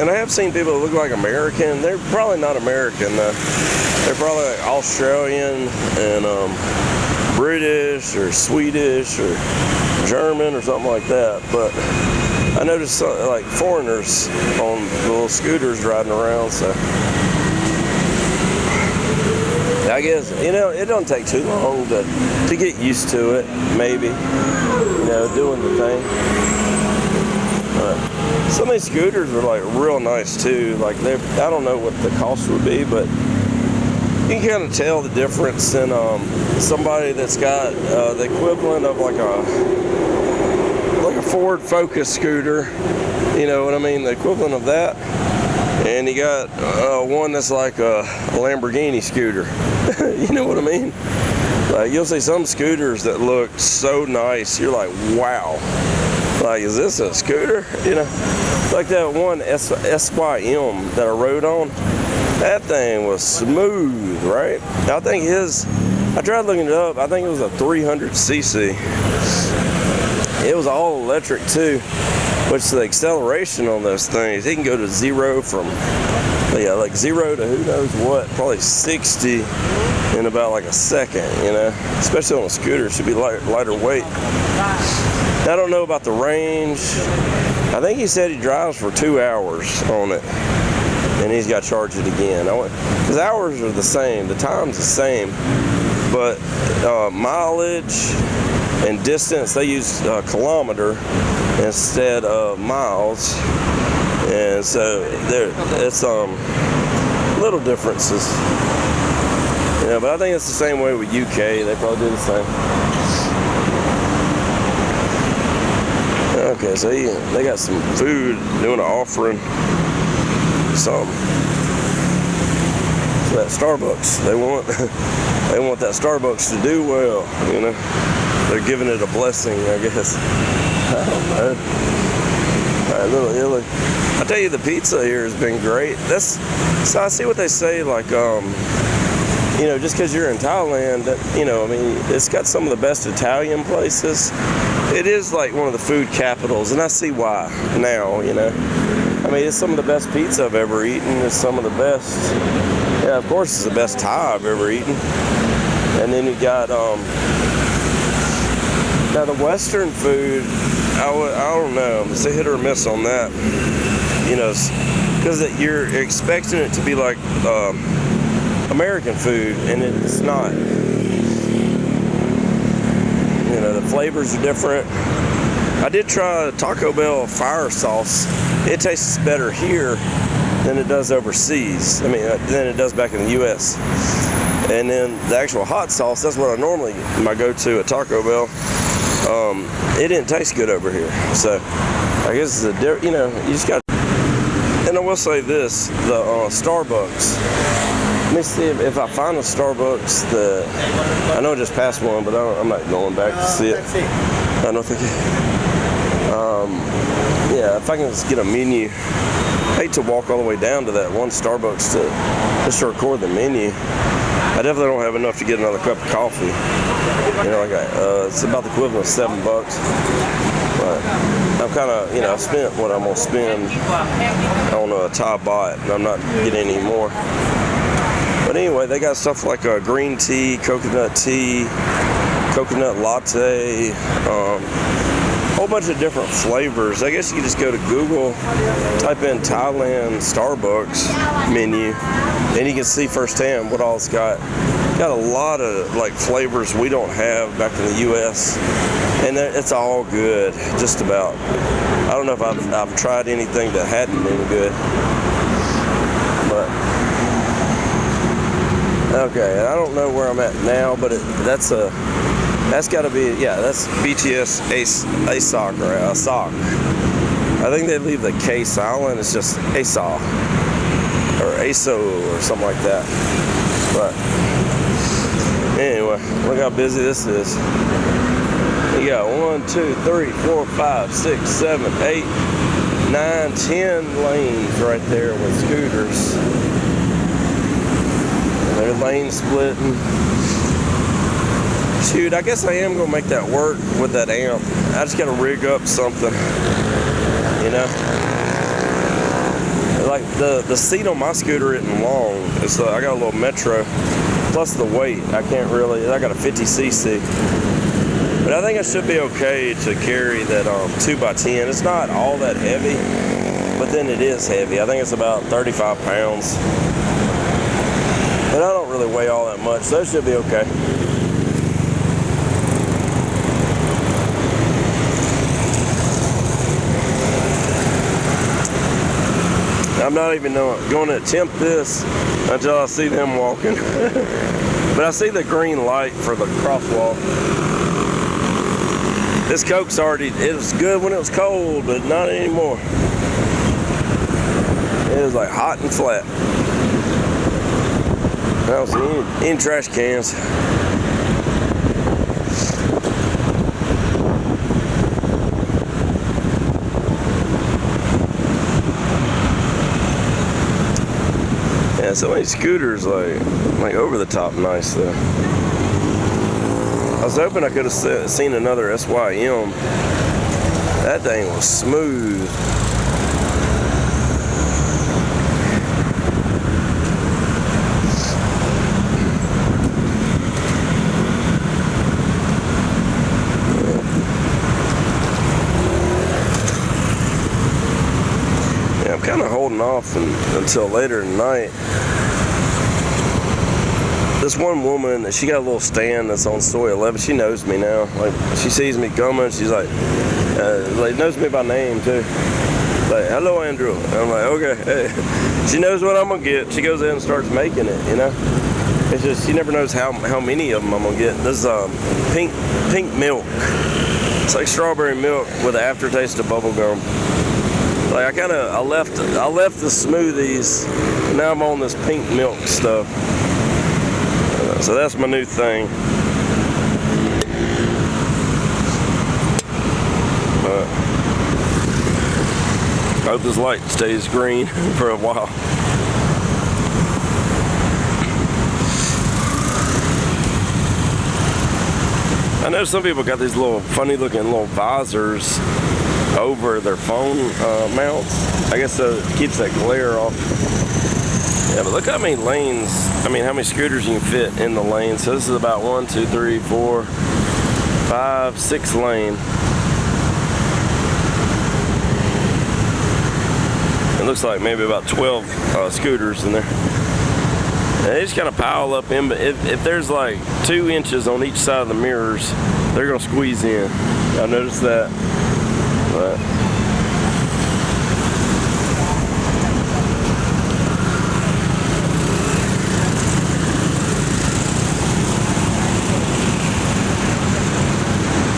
And I have seen people that look like American. They're probably not American. They're probably like Australian and British or Swedish or German or something like that. But I noticed like foreigners on the little scooters riding around, so I guess, you know, it don't take too long to get used to it, maybe, you know, doing the thing. Some of these scooters are like real nice too. Like I don't know what the cost would be, but you can kind of tell the difference in somebody that's got the equivalent of like a Ford Focus scooter, you know what I mean, the equivalent of that, and you got one that's like a Lamborghini scooter. You know what I mean? Like you'll see some scooters that look so nice, you're like, wow, like is this a scooter? You know, like that one SYM that I rode on, that thing was smooth, right? I think I tried looking it up, I think it was a 300cc. It was all electric too, which the acceleration on those things, it can go to 0 from, like 0 to who knows what, probably 60 in about like a second, you know, especially on a scooter. It should be lighter weight. I don't know about the range. I think he said he drives for 2 hours on it, and he's got to charge it again. Because hours are the same, the time's the same, but mileage and distance, they use kilometer instead of miles, and so it's little differences. Yeah, but I think it's the same way with UK. They probably do the same. Okay, so they got some food, doing an offering. So that Starbucks, they want that Starbucks to do well, you know. They're giving it a blessing, I guess. I don't know. All right, little Illy. I tell you, the pizza here has been great. So I see what they say, like, you know, just because you're in Thailand, you know, I mean, it's got some of the best Italian places. It is like one of the food capitals, and I see why now, you know. I mean, it's some of the best pizza I've ever eaten. It's some of the best, yeah, of course, it's the best Thai I've ever eaten. And then you got, now the Western food, I don't know, it's a hit or miss on that. You know, because you're expecting it to be like American food, and it's not. You know, the flavors are different. I did try Taco Bell fire sauce. It tastes better here than it does overseas. I mean, than it does back in the U.S. And then the actual hot sauce, that's what I normally, my go-to at Taco Bell. It didn't taste good over here. So I guess it's you know, you just got. And I will say this, the Starbucks. Let me see if I find a Starbucks that, I know I just passed one, but I'm not going back to see it. I don't think yeah, if I can just get a menu. I hate to walk all the way down to that one Starbucks just to record the menu. I definitely don't have enough to get another cup of coffee. You know, like it's about the equivalent of $7. But I'm kind of, you know, I spent what I'm going to spend on a Thai baht, and I'm not getting any more. But anyway, they got stuff like green tea, coconut latte, a whole bunch of different flavors. I guess you can just go to Google, type in Thailand Starbucks menu, and you can see firsthand what all it's got. Got a lot of like flavors we don't have back in the U.S. and it's all good, just about. I don't know if I've tried anything that hadn't been good, but okay. I don't know where I'm at now, but that's got to be, yeah, that's BTS ASOC or ASOC. I think they leave the K silent. It's just ASOC or ASO or something like that. But anyway, look how busy this is. You got 1, 2, 3, 4, 5, 6, 7, 8, 9, 10 lanes right there with scooters. They're lane splitting. Shoot, I guess I am going to make that work with that amp. I just got to rig up something, you know. Like the seat on my scooter isn't long. It's I got a little Metro, plus the weight. I can't really, I got a 50cc. But I think I should be okay to carry that 2x10. It's not all that heavy, but then it is heavy. I think it's about 35 pounds. But I don't really weigh all that much, so it should be okay. I'm not even going to attempt this until I see them walking. But I see the green light for the crosswalk. This Coke's already, it was good when it was cold, but not anymore. It was like hot and flat. I don't see any trash cans. Yeah, so many scooters like over the top nice though. I was hoping I could have seen another SYM. That thing was smooth. holding off until later tonight. This one woman, she got a little stand that's on Soy 11. She knows me now. Like, she sees me coming. She's like knows me by name too. Like, hello, Andrew. And I'm like, okay. Hey. She knows what I'm gonna get. She goes in and starts making it. You know, it's just she never knows how many of them I'm gonna get. This is pink milk. It's like strawberry milk with an aftertaste of bubble gum. Like I left the smoothies, and now I'm on this pink milk stuff. So that's my new thing. I hope this light stays green for a while. I know some people got these little funny looking little visors over their phone mounts. I guess so it keeps that glare off. Yeah, but look how many lanes, how many scooters you can fit in the lane. So this is about 1, 2, 3, 4, 5, 6 lane. It looks like maybe about 12 scooters in there. And they just kind of pile up in, but if there's like 2 inches on each side of the mirrors, they're gonna squeeze in. I noticed that. But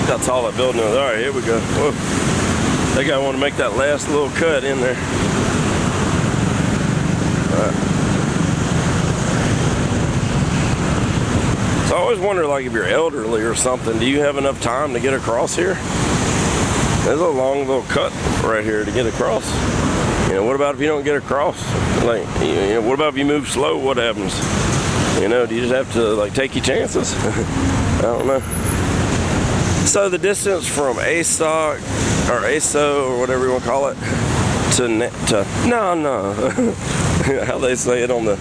how tall that building is. All right, here we go. Whoa. That guy want to make that last little cut in there. So I always wonder, like, if you're elderly or something, do you have enough time to get across here? There's a long little cut right here to get across. You know, what about if you don't get across? Like, you know, what about if you move slow? What happens? You know, do you just have to, like, take your chances? I don't know. So the distance from ASOC or ASO or whatever you want to call it to how they say it on the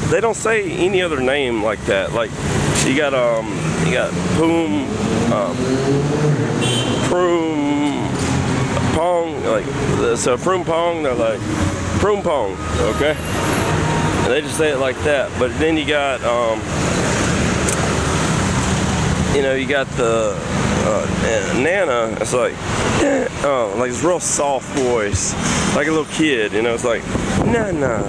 they don't say any other name like that. Like you got Phrom, Pong, like so Phrom Pong, they're like Phrom Pong, okay? And they just say it like that. But then you got you know, you got the Nana. It's like this real soft voice, like a little kid. You know, it's like Nana.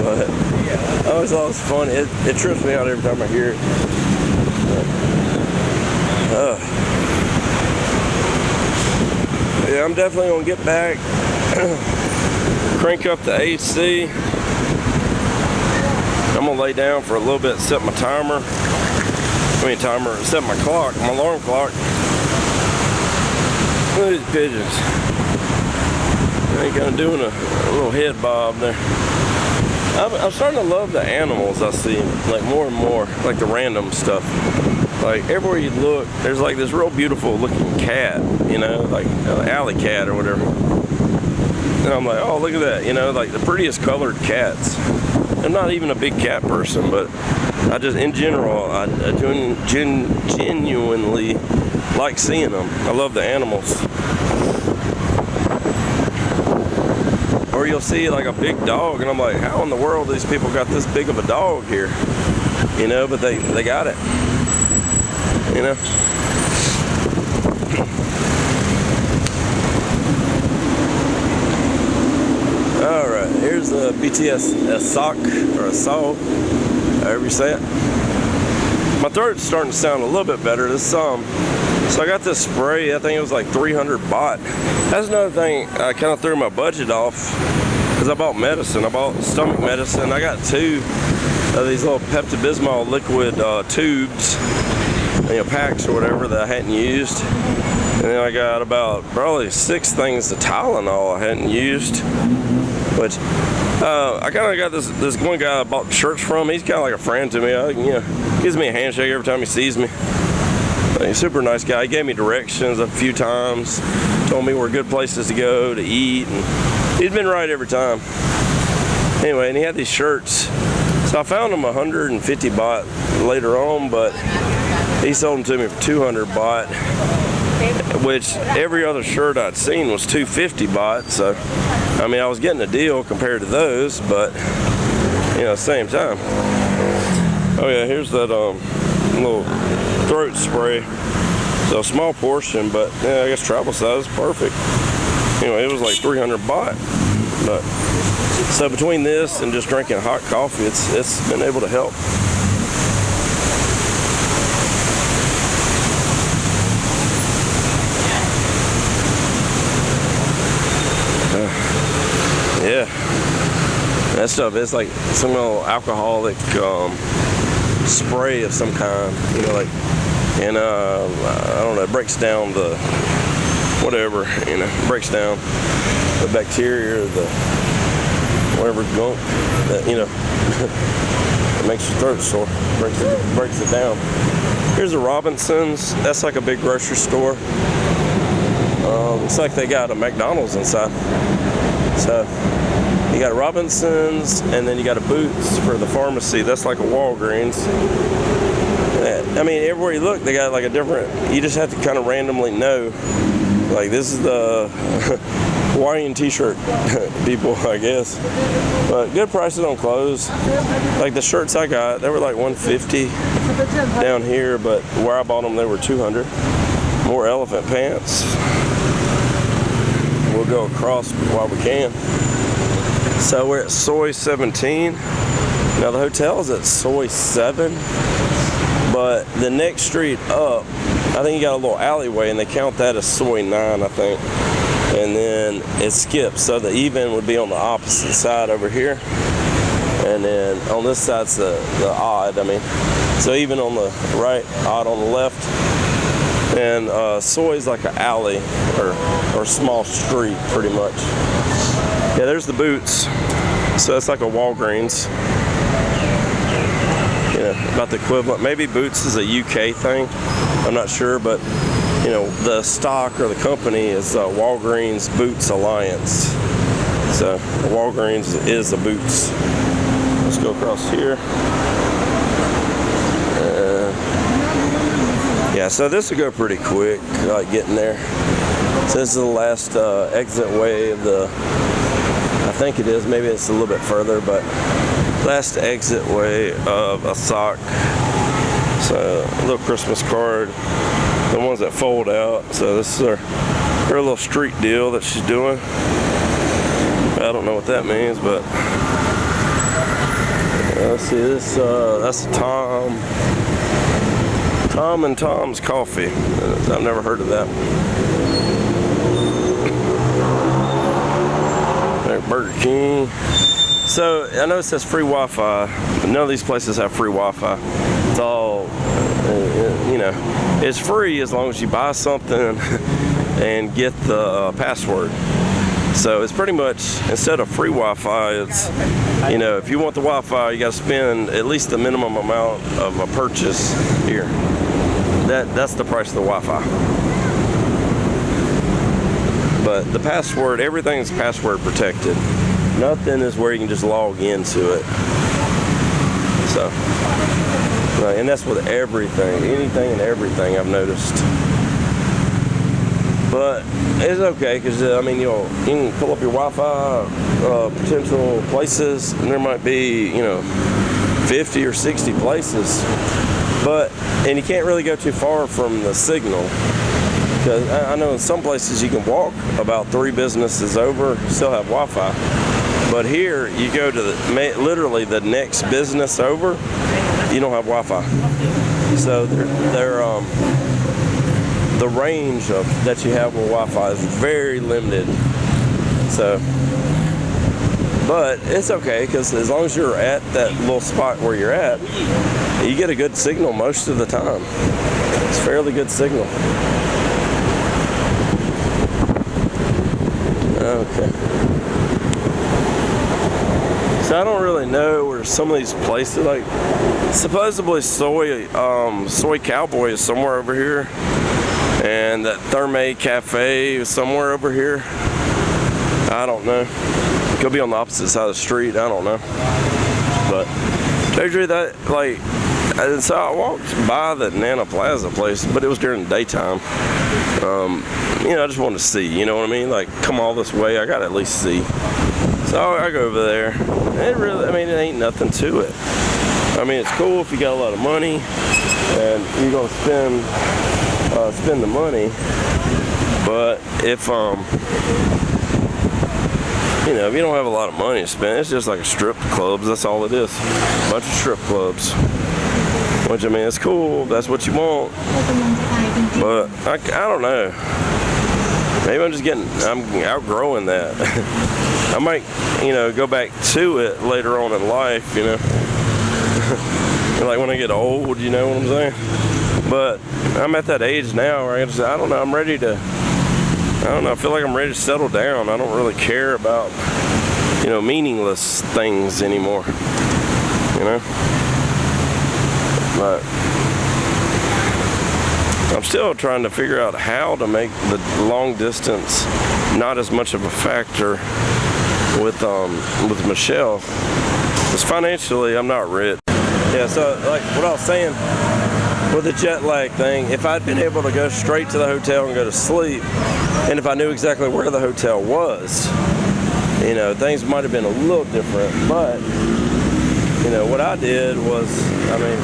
But I always thought it was funny. It trips me out every time I hear it. Yeah, I'm definitely gonna get back, crank up the AC. I'm gonna lay down for a little bit, set my timer. Set my clock, my alarm clock. Look at these pigeons. They kind of doing a little head bob there. I'm starting to love the animals I see, like more and more, like the random stuff. Like everywhere you look, there's like this real beautiful looking cat, you know, like an alley cat or whatever. And I'm like, oh, look at that, you know, like the prettiest colored cats. I'm not even a big cat person, but I just, in general, I genuinely like seeing them. I love the animals. Or you'll see like a big dog, and I'm like, how in the world these people got this big of a dog here? You know, but they got it. You know? Alright, here's the BTS a sock or a saw, however you say it. My throat's starting to sound a little bit better. This so I got this spray. I think it was like 300 baht. That's another thing I kind of threw my budget off because I bought medicine. I bought stomach medicine. I got 2 of these little Pepto-Bismol liquid tubes, you know, packs or whatever that I hadn't used. And then I got about probably 6 things of Tylenol I hadn't used. Which I kind of got this one guy I bought shirts from. He's kind of like a friend to me. You know, gives me a handshake every time he sees me. He's a super nice guy. He gave me directions a few times, told me where good places to go to eat, and he's been right every time. Anyway, and he had these shirts. So I found them 150 baht later on, but he sold them to me for 200 baht. which every other shirt I'd seen was $250 bought. So, I mean, I was getting a deal compared to those, but you know, same time. Oh yeah, here's that little throat spray. So a small portion, but yeah, I guess travel size is perfect. Anyway, it was like 300 baht. But so between this and just drinking hot coffee, it's been able to help. Yeah, that stuff is like some little alcoholic spray of some kind, you know, like, and I don't know, it breaks down the whatever, you know, breaks down the bacteria or the whatever gunk that, you know, it makes your throat sore, breaks it down. Here's a Robinson's. That's like a big grocery store. It's like they got a McDonald's inside. So you got a Robinson's, and then you got a Boots for the pharmacy. That's like a Walgreens. I mean, everywhere you look, they got like a different, you just have to kind of randomly know, like, this is the Hawaiian t-shirt people, I guess. But good prices on clothes. Like the shirts I got, they were like $150 down here, but where I bought them, they were $200. More elephant pants. We'll go across while we can. So we're at Soy 17. Now the hotel is at Soy 7, but the next street up, I think you got a little alleyway, and they count that as Soy 9, I think. And then it skips, so the even would be on the opposite side over here. And then on this side's the odd, I mean. So even on the right, odd on the left. And Soy's like an alley or small street, pretty much. Yeah, there's the Boots. So that's like a Walgreens. Yeah, about the equivalent. Maybe Boots is a UK thing. I'm not sure, but you know, the stock or the company is Walgreens Boots Alliance. So Walgreens is a Boots. Let's go across here. Yeah, so this will go pretty quick, like getting there. So this is the last exit way of the, I think it is, maybe it's a little bit further, but last exit way of a sock. So a little Christmas card, the ones that fold out. So this is her little street deal that she's doing. I don't know what that means, but let's see, this, that's Tom and Tom's Coffee. I've never heard of that. Burger King. So I know it says free Wi-Fi, but none of these places have free Wi-Fi. It's all, you know, it's free as long as you buy something and get the password. So it's pretty much, instead of free Wi-Fi, it's, you know, if you want the Wi-Fi, you got to spend at least the minimum amount of a purchase here. That's the price of the Wi-Fi. But the password, everything's password protected. Nothing is where you can just log into it. So, and that's with everything, anything and everything I've noticed. But it's okay, because I mean, you can pull up your Wi-Fi potential places, and there might be, you know, 50 or 60 places. But, and you can't really go too far from the signal, because I know in some places you can walk about 3 businesses over, still have Wi-Fi. But here, you go to literally the next business over, you don't have Wi-Fi. So the range that you have with Wi-Fi is very limited. So, but it's okay, because as long as you're at that little spot where you're at, you get a good signal most of the time. It's fairly good signal. Okay. So I don't really know where some of these places, like supposedly Soy Cowboy is somewhere over here, and that Therme Cafe is somewhere over here. I don't know. It could be on the opposite side of the street. I don't know. But usually that, like, And so I walked by the Nana Plaza place, but it was during the daytime. You know, I just wanted to see, you know what I mean? Like, come all this way, I gotta at least see. So I go over there. It really, I mean, it ain't nothing to it. I mean, it's cool if you got a lot of money and you're gonna spend the money. But if you know, if you don't have a lot of money to spend, it's just like a strip clubs. That's all it is. A bunch of strip clubs. Which, I mean, it's cool. That's what you want. But I don't know. Maybe I'm outgrowing that. I might, you know, go back to it later on in life, you know. Like when I get old, you know what I'm saying? But I'm at that age now where I don't know, I'm ready to, I don't know, I feel like I'm ready to settle down. I don't really care about, you know, meaningless things anymore, you know? But I'm still trying to figure out how to make the long distance not as much of a factor with Michelle. Because financially, I'm not rich. Yeah, so like what I was saying with the jet lag thing, if I'd been able to go straight to the hotel and go to sleep, and if I knew exactly where the hotel was, you know, things might have been a little different. But, you know, what I did was, I mean,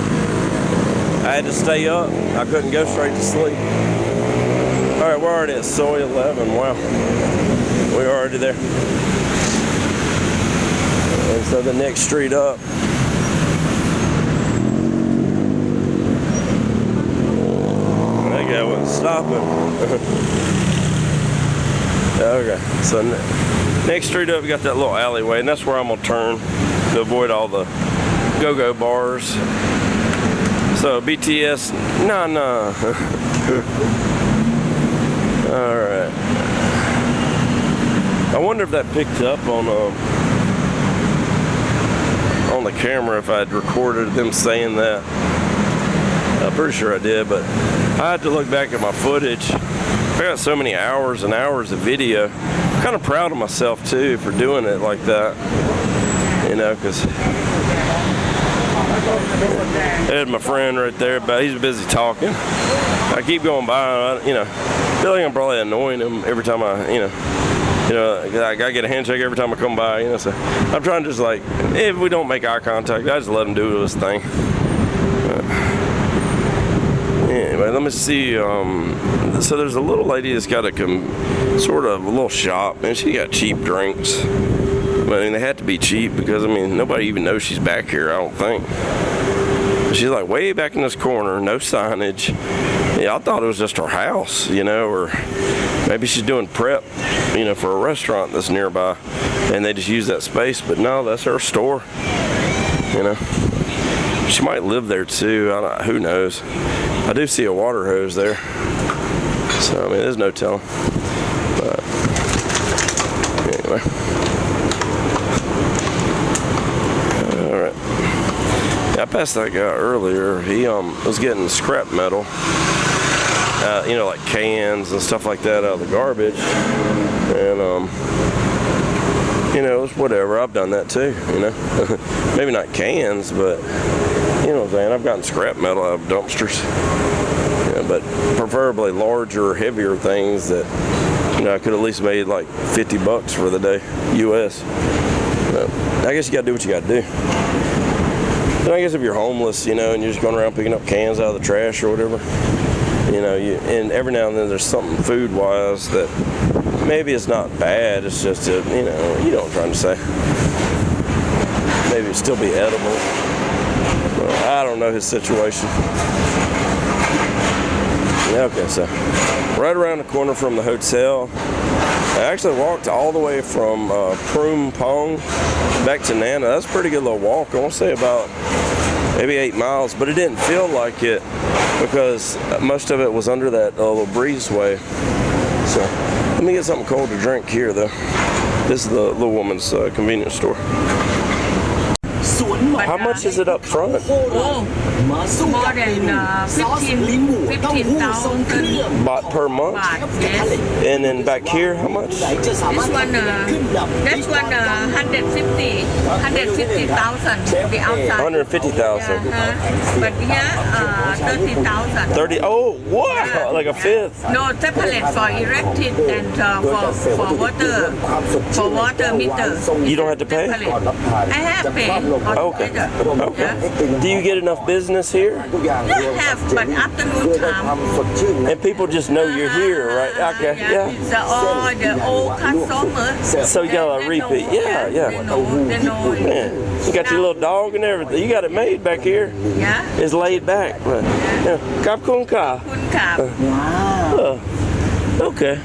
I had to stay up. I couldn't go straight to sleep. All right, we're already at Soy 11. Wow, we're already there. And so the next street up. That guy wasn't stopping. Okay, so next street up, we got that little alleyway, and that's where I'm gonna turn to avoid all the go-go bars. So BTS, nah. All right. I wonder if that picked up on the camera, if I'd recorded them saying that. I'm pretty sure I did, but I had to look back at my footage. I got so many hours and hours of video. I'm kind of proud of myself too for doing it like that. You know, because there's my friend right there, but he's busy talking. I keep going by, you know, I feel like I'm probably annoying him every time I gotta get a handshake every time I come by, you know, so I'm trying to just like, if we don't make eye contact, I just let him do his thing. Anyway, let me see, so there's a little lady that's got a sort of a little shop, and she got cheap drinks. I mean, they had to be cheap because, I mean, nobody even knows she's back here, I don't think. She's like way back in this corner, no signage. Yeah, I thought it was just her house, you know, or maybe she's doing prep, you know, for a restaurant that's nearby, and they just use that space. But no, that's her store, you know. She might live there too, who knows. I do see a water hose there, so I mean, there's no telling. But anyway. I passed that guy earlier. He was getting scrap metal, you know, like cans and stuff like that out of the garbage, and you know, it's whatever. I've done that too, you know. Maybe not cans, but you know what I'm saying. I've gotten scrap metal out of dumpsters, yeah, but preferably larger, heavier things that, you know, I could at least made like $50 for the day, US. But I guess you gotta do what you gotta do. And I guess if you're homeless, you know, and you're just going around picking up cans out of the trash or whatever, you know, and every now and then there's something food-wise that maybe it's not bad, it's just, you know what I'm trying to say. Maybe it'd still be edible. Well, I don't know his situation. Okay, so right around the corner from the hotel, I actually walked all the way from Phrom back to Nana. That's a pretty good little walk. I want to say about maybe 8 miles, but it didn't feel like it because most of it was under that little breezeway. So let me get something cold to drink here, though. This is the little woman's convenience store. But, How much is it up front? Oh, more than 15,000 Baht per month? baht. Yes. And then back here, how much? This one, that's one 150,000 the outside. 150,000. But here, 30,000. 30. Oh, wow! Like a fifth. No, separate for erected and for water meter. You don't have to pay? Separate. I have pay. Okay. Okay. Do you get enough business here? You have, but afternoon time. And people just know you're here, right? Okay. Yeah. It's all the old customers. So you got a repeat. Yeah, yeah. They know. Man, you got your little dog and everything. You got it made back here. Yeah. It's laid back. Kap kun ka. Kun kap. Okay.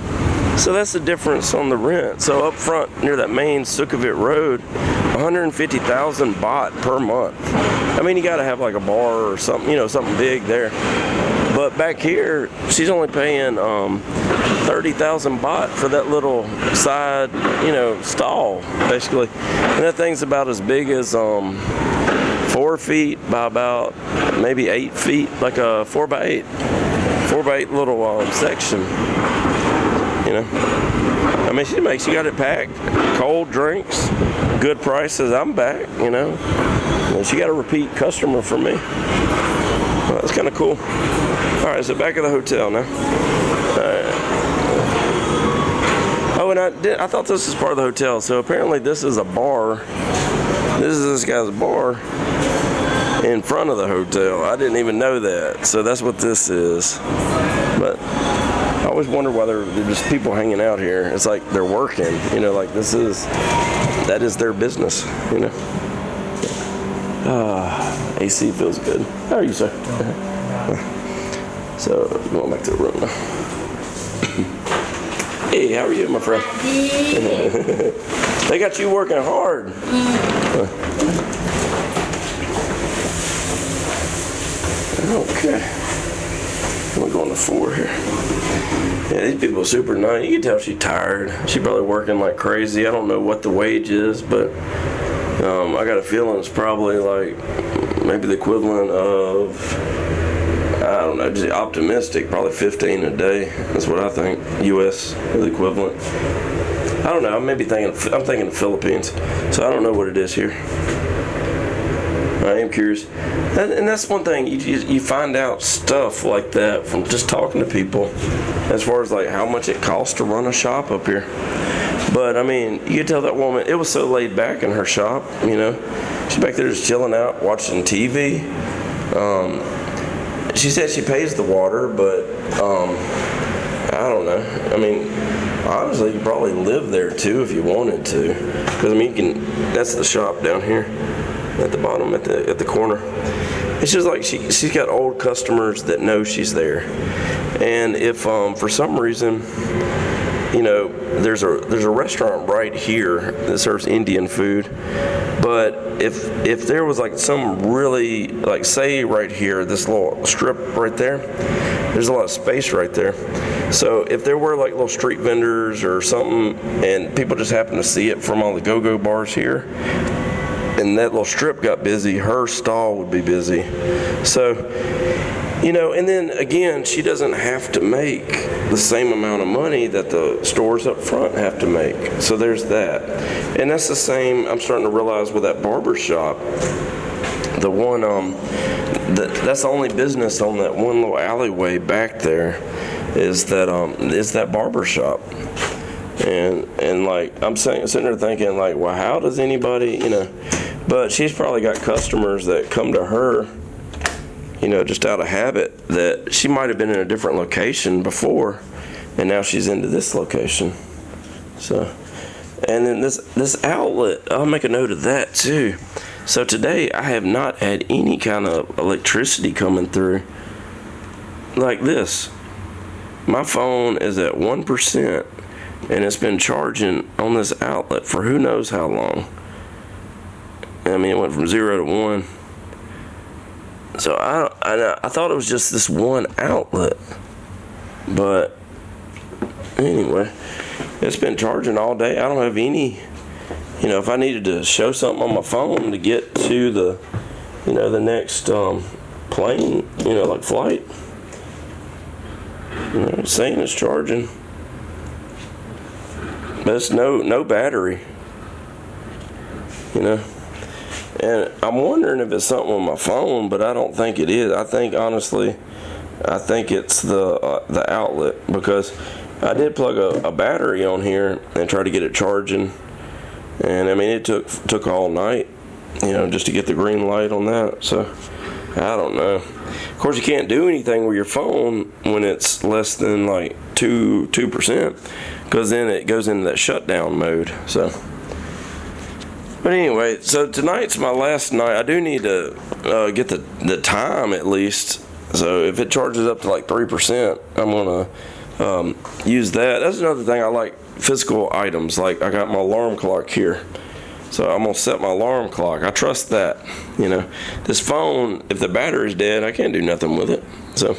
So that's the difference on the rent. So up front near that main Sukhumvit Road, 150,000 baht per month. I mean, you got to have like a bar or something, you know, something big there. But back here, she's only paying 30,000 baht for that little side, you know, stall, basically. And that thing's about as big as 4 feet by about maybe 8 feet, like a 4x8 little section. You know, I mean, she got it packed, cold drinks, good prices. I'm back, you know. And she got a repeat customer for me. Well, that's kind of cool. All right, so back at the hotel now. Oh, and I thought this was part of the hotel. So apparently this is a bar. This is this guy's bar in front of the hotel. I didn't even know that. So that's what this is. But I always wonder whether they're just people hanging out here. It's like they're working, you know, like that is their business, you know. AC feels good. How are you, sir? So, going back to the room now. Hey, how are you, my friend? They got you working hard. Okay. I'm going to 4 here. Yeah, these people are super nice. You can tell she's tired. She's probably working like crazy. I don't know what the wage is, but I got a feeling it's probably like maybe the equivalent of, I don't know, just optimistic, probably 15 a day. That's what I think. U.S. the equivalent. I don't know. I'm thinking the Philippines. So I don't know what it is here. I am curious. And that's one thing, you find out stuff like that from just talking to people as far as like how much it costs to run a shop up here. But I mean, you could tell that woman, it was so laid back in her shop, you know. She's back there just chilling out, watching TV. She said she pays the water, but I don't know. I mean, honestly, you probably live there too if you wanted to. Because I mean, that's the shop down here at the bottom, at the corner. It's just like she's got old customers that know she's there. And if for some reason, you know, there's a restaurant right here that serves Indian food, but if there was like some really, like say right here, this little strip right there, there's a lot of space right there. So if there were like little street vendors or something and people just happen to see it from all the go-go bars here, and that little strip got busy, her stall would be busy. So, you know, and then again, she doesn't have to make the same amount of money that the stores up front have to make. So there's that. And that's the same, I'm starting to realize with that barber shop. The one, that's the only business on that one little alleyway back there is that barber shop. And like, I'm sitting there thinking like, well, how does anybody, you know, but she's probably got customers that come to her, you know, just out of habit, that she might have been in a different location before, and now she's into this location. So, and then this outlet, I'll make a note of that too. So today I have not had any kind of electricity coming through like this. My phone is at 1%, and it's been charging on this outlet for who knows how long. I mean, it went from 0 to 1. So I thought it was just this one outlet, but anyway, it's been charging all day. I don't have any if I needed to show something on my phone to get to the, the next plane, like flight, it's saying it's charging, but it's no battery, And I'm wondering if it's something on my phone, but I don't think it is. I think honestly, it's the outlet, because I did plug a battery on here and try to get it charging, and I mean it took all night, just to get the green light on that. So I don't know. Of course, you can't do anything with your phone when it's less than like 2%, because then it goes into that shutdown mode. So. But anyway, so tonight's my last night. I do need to get the time at least. So if it charges up to like 3%, I'm going to use that. That's another thing I like, physical items. Like I got my alarm clock here. So I'm going to set my alarm clock. I trust that. This phone, if the battery's dead, I can't do nothing with it. So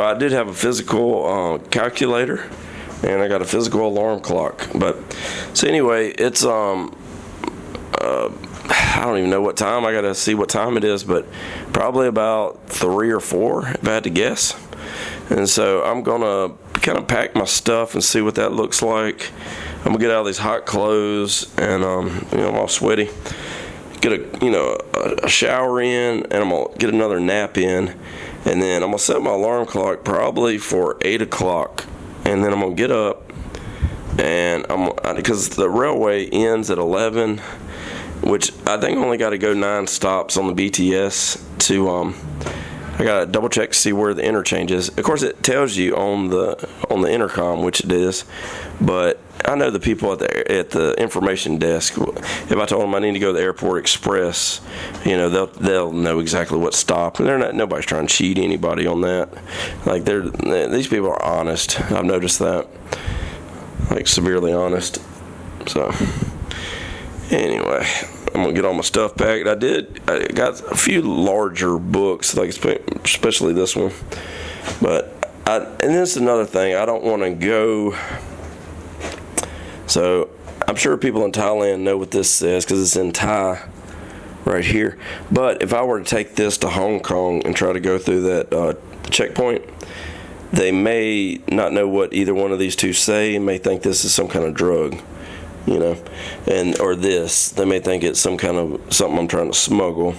I did have a physical calculator, and I got a physical alarm clock. But so anyway, it's I don't even know what time. I gotta see what time it is, but probably about 3 or 4 if I had to guess. And so I'm gonna kind of pack my stuff and see what that looks like. I'm gonna get out of these hot clothes, and I'm all sweaty. Get a shower in, and I'm gonna get another nap in, and then I'm gonna set my alarm clock probably for 8 o'clock, and then I'm gonna get up, and because the railway ends at 11. Which I think I only got to go 9 stops on the BTS to I got to double check to see where the interchange is. Of course, it tells you on the intercom which it is, but I know the people at the information desk. If I told them I need to go to the Airport Express, they'll know exactly what stop. And nobody's trying to cheat anybody on that. Like these people are honest. I've noticed that, like severely honest. So. Anyway, I'm gonna get all my stuff packed. I got a few larger books, like especially this one. And this is another thing. I don't want to go. So I'm sure people in Thailand know what this says because it's in Thai right here. But if I were to take this to Hong Kong and try to go through that checkpoint, they may not know what either one of these two say and may think this is some kind of drug. Or this, they may think it's some kind of something I'm trying to smuggle,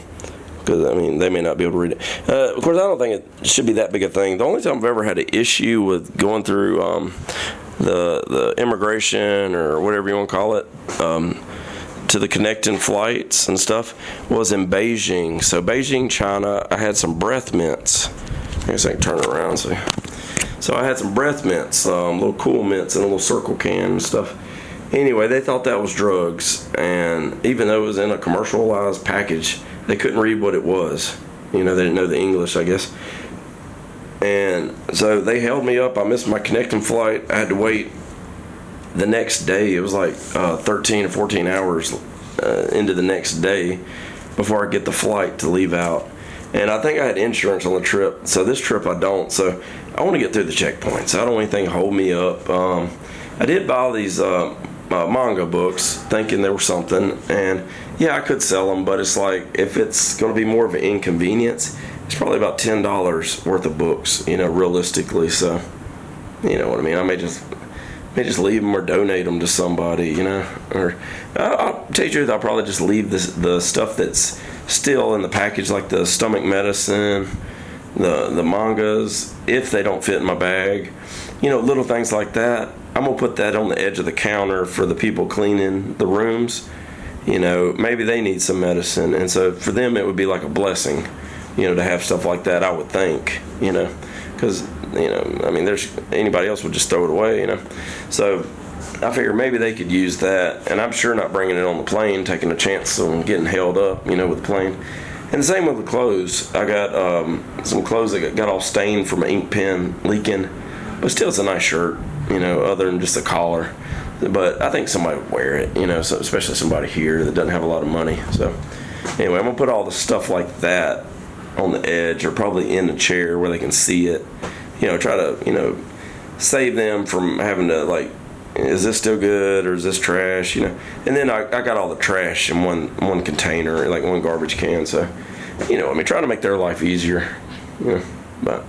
because they may not be able to read it. Of course, I don't think it should be that big a thing. The only time I've ever had an issue with going through the immigration or whatever you want to call it to the connecting flights and stuff was in Beijing. So Beijing, China, I had some breath mints. I guess I can turn it around. So I had some breath mints, little cool mints in a little circle can and stuff. Anyway, they thought that was drugs, and even though it was in a commercialized package, they couldn't read what it was. They didn't know the English, I guess. And so they held me up. I missed my connecting flight. I had to wait the next day. It was like 13 or 14 hours into the next day before I get the flight to leave out. And I think I had insurance on the trip, so this trip I don't. So I want to get through the checkpoints. I don't want anything to hold me up. I did buy all these manga books thinking they were something, and yeah, I could sell them, but it's like, if it's going to be more of an inconvenience, it's probably about $10 worth of books, realistically. So you know what I mean, I may just leave them or donate them to somebody, or I'll tell you the truth, I'll probably just leave the stuff that's still in the package, like the stomach medicine, the mangas, if they don't fit in my bag, little things like that. I'm going to put that on the edge of the counter for the people cleaning the rooms. Maybe they need some medicine. And so for them, it would be like a blessing, to have stuff like that, I would think, because, there's anybody else would just throw it away, So I figure maybe they could use that. And I'm sure not bringing it on the plane, taking a chance on getting held up, with the plane. And the same with the clothes. I got some clothes that got all stained from an ink pen leaking. But still, it's a nice shirt, other than just the collar. But I think somebody would wear it, so especially somebody here that doesn't have a lot of money. So anyway, I'm going to put all the stuff like that on the edge, or probably in the chair where they can see it. Try to, save them from having to, is this still good or is this trash? You know, and then I got all the trash in one container, like one garbage can. So, you know, I mean, trying to make their life easier. Yeah, but.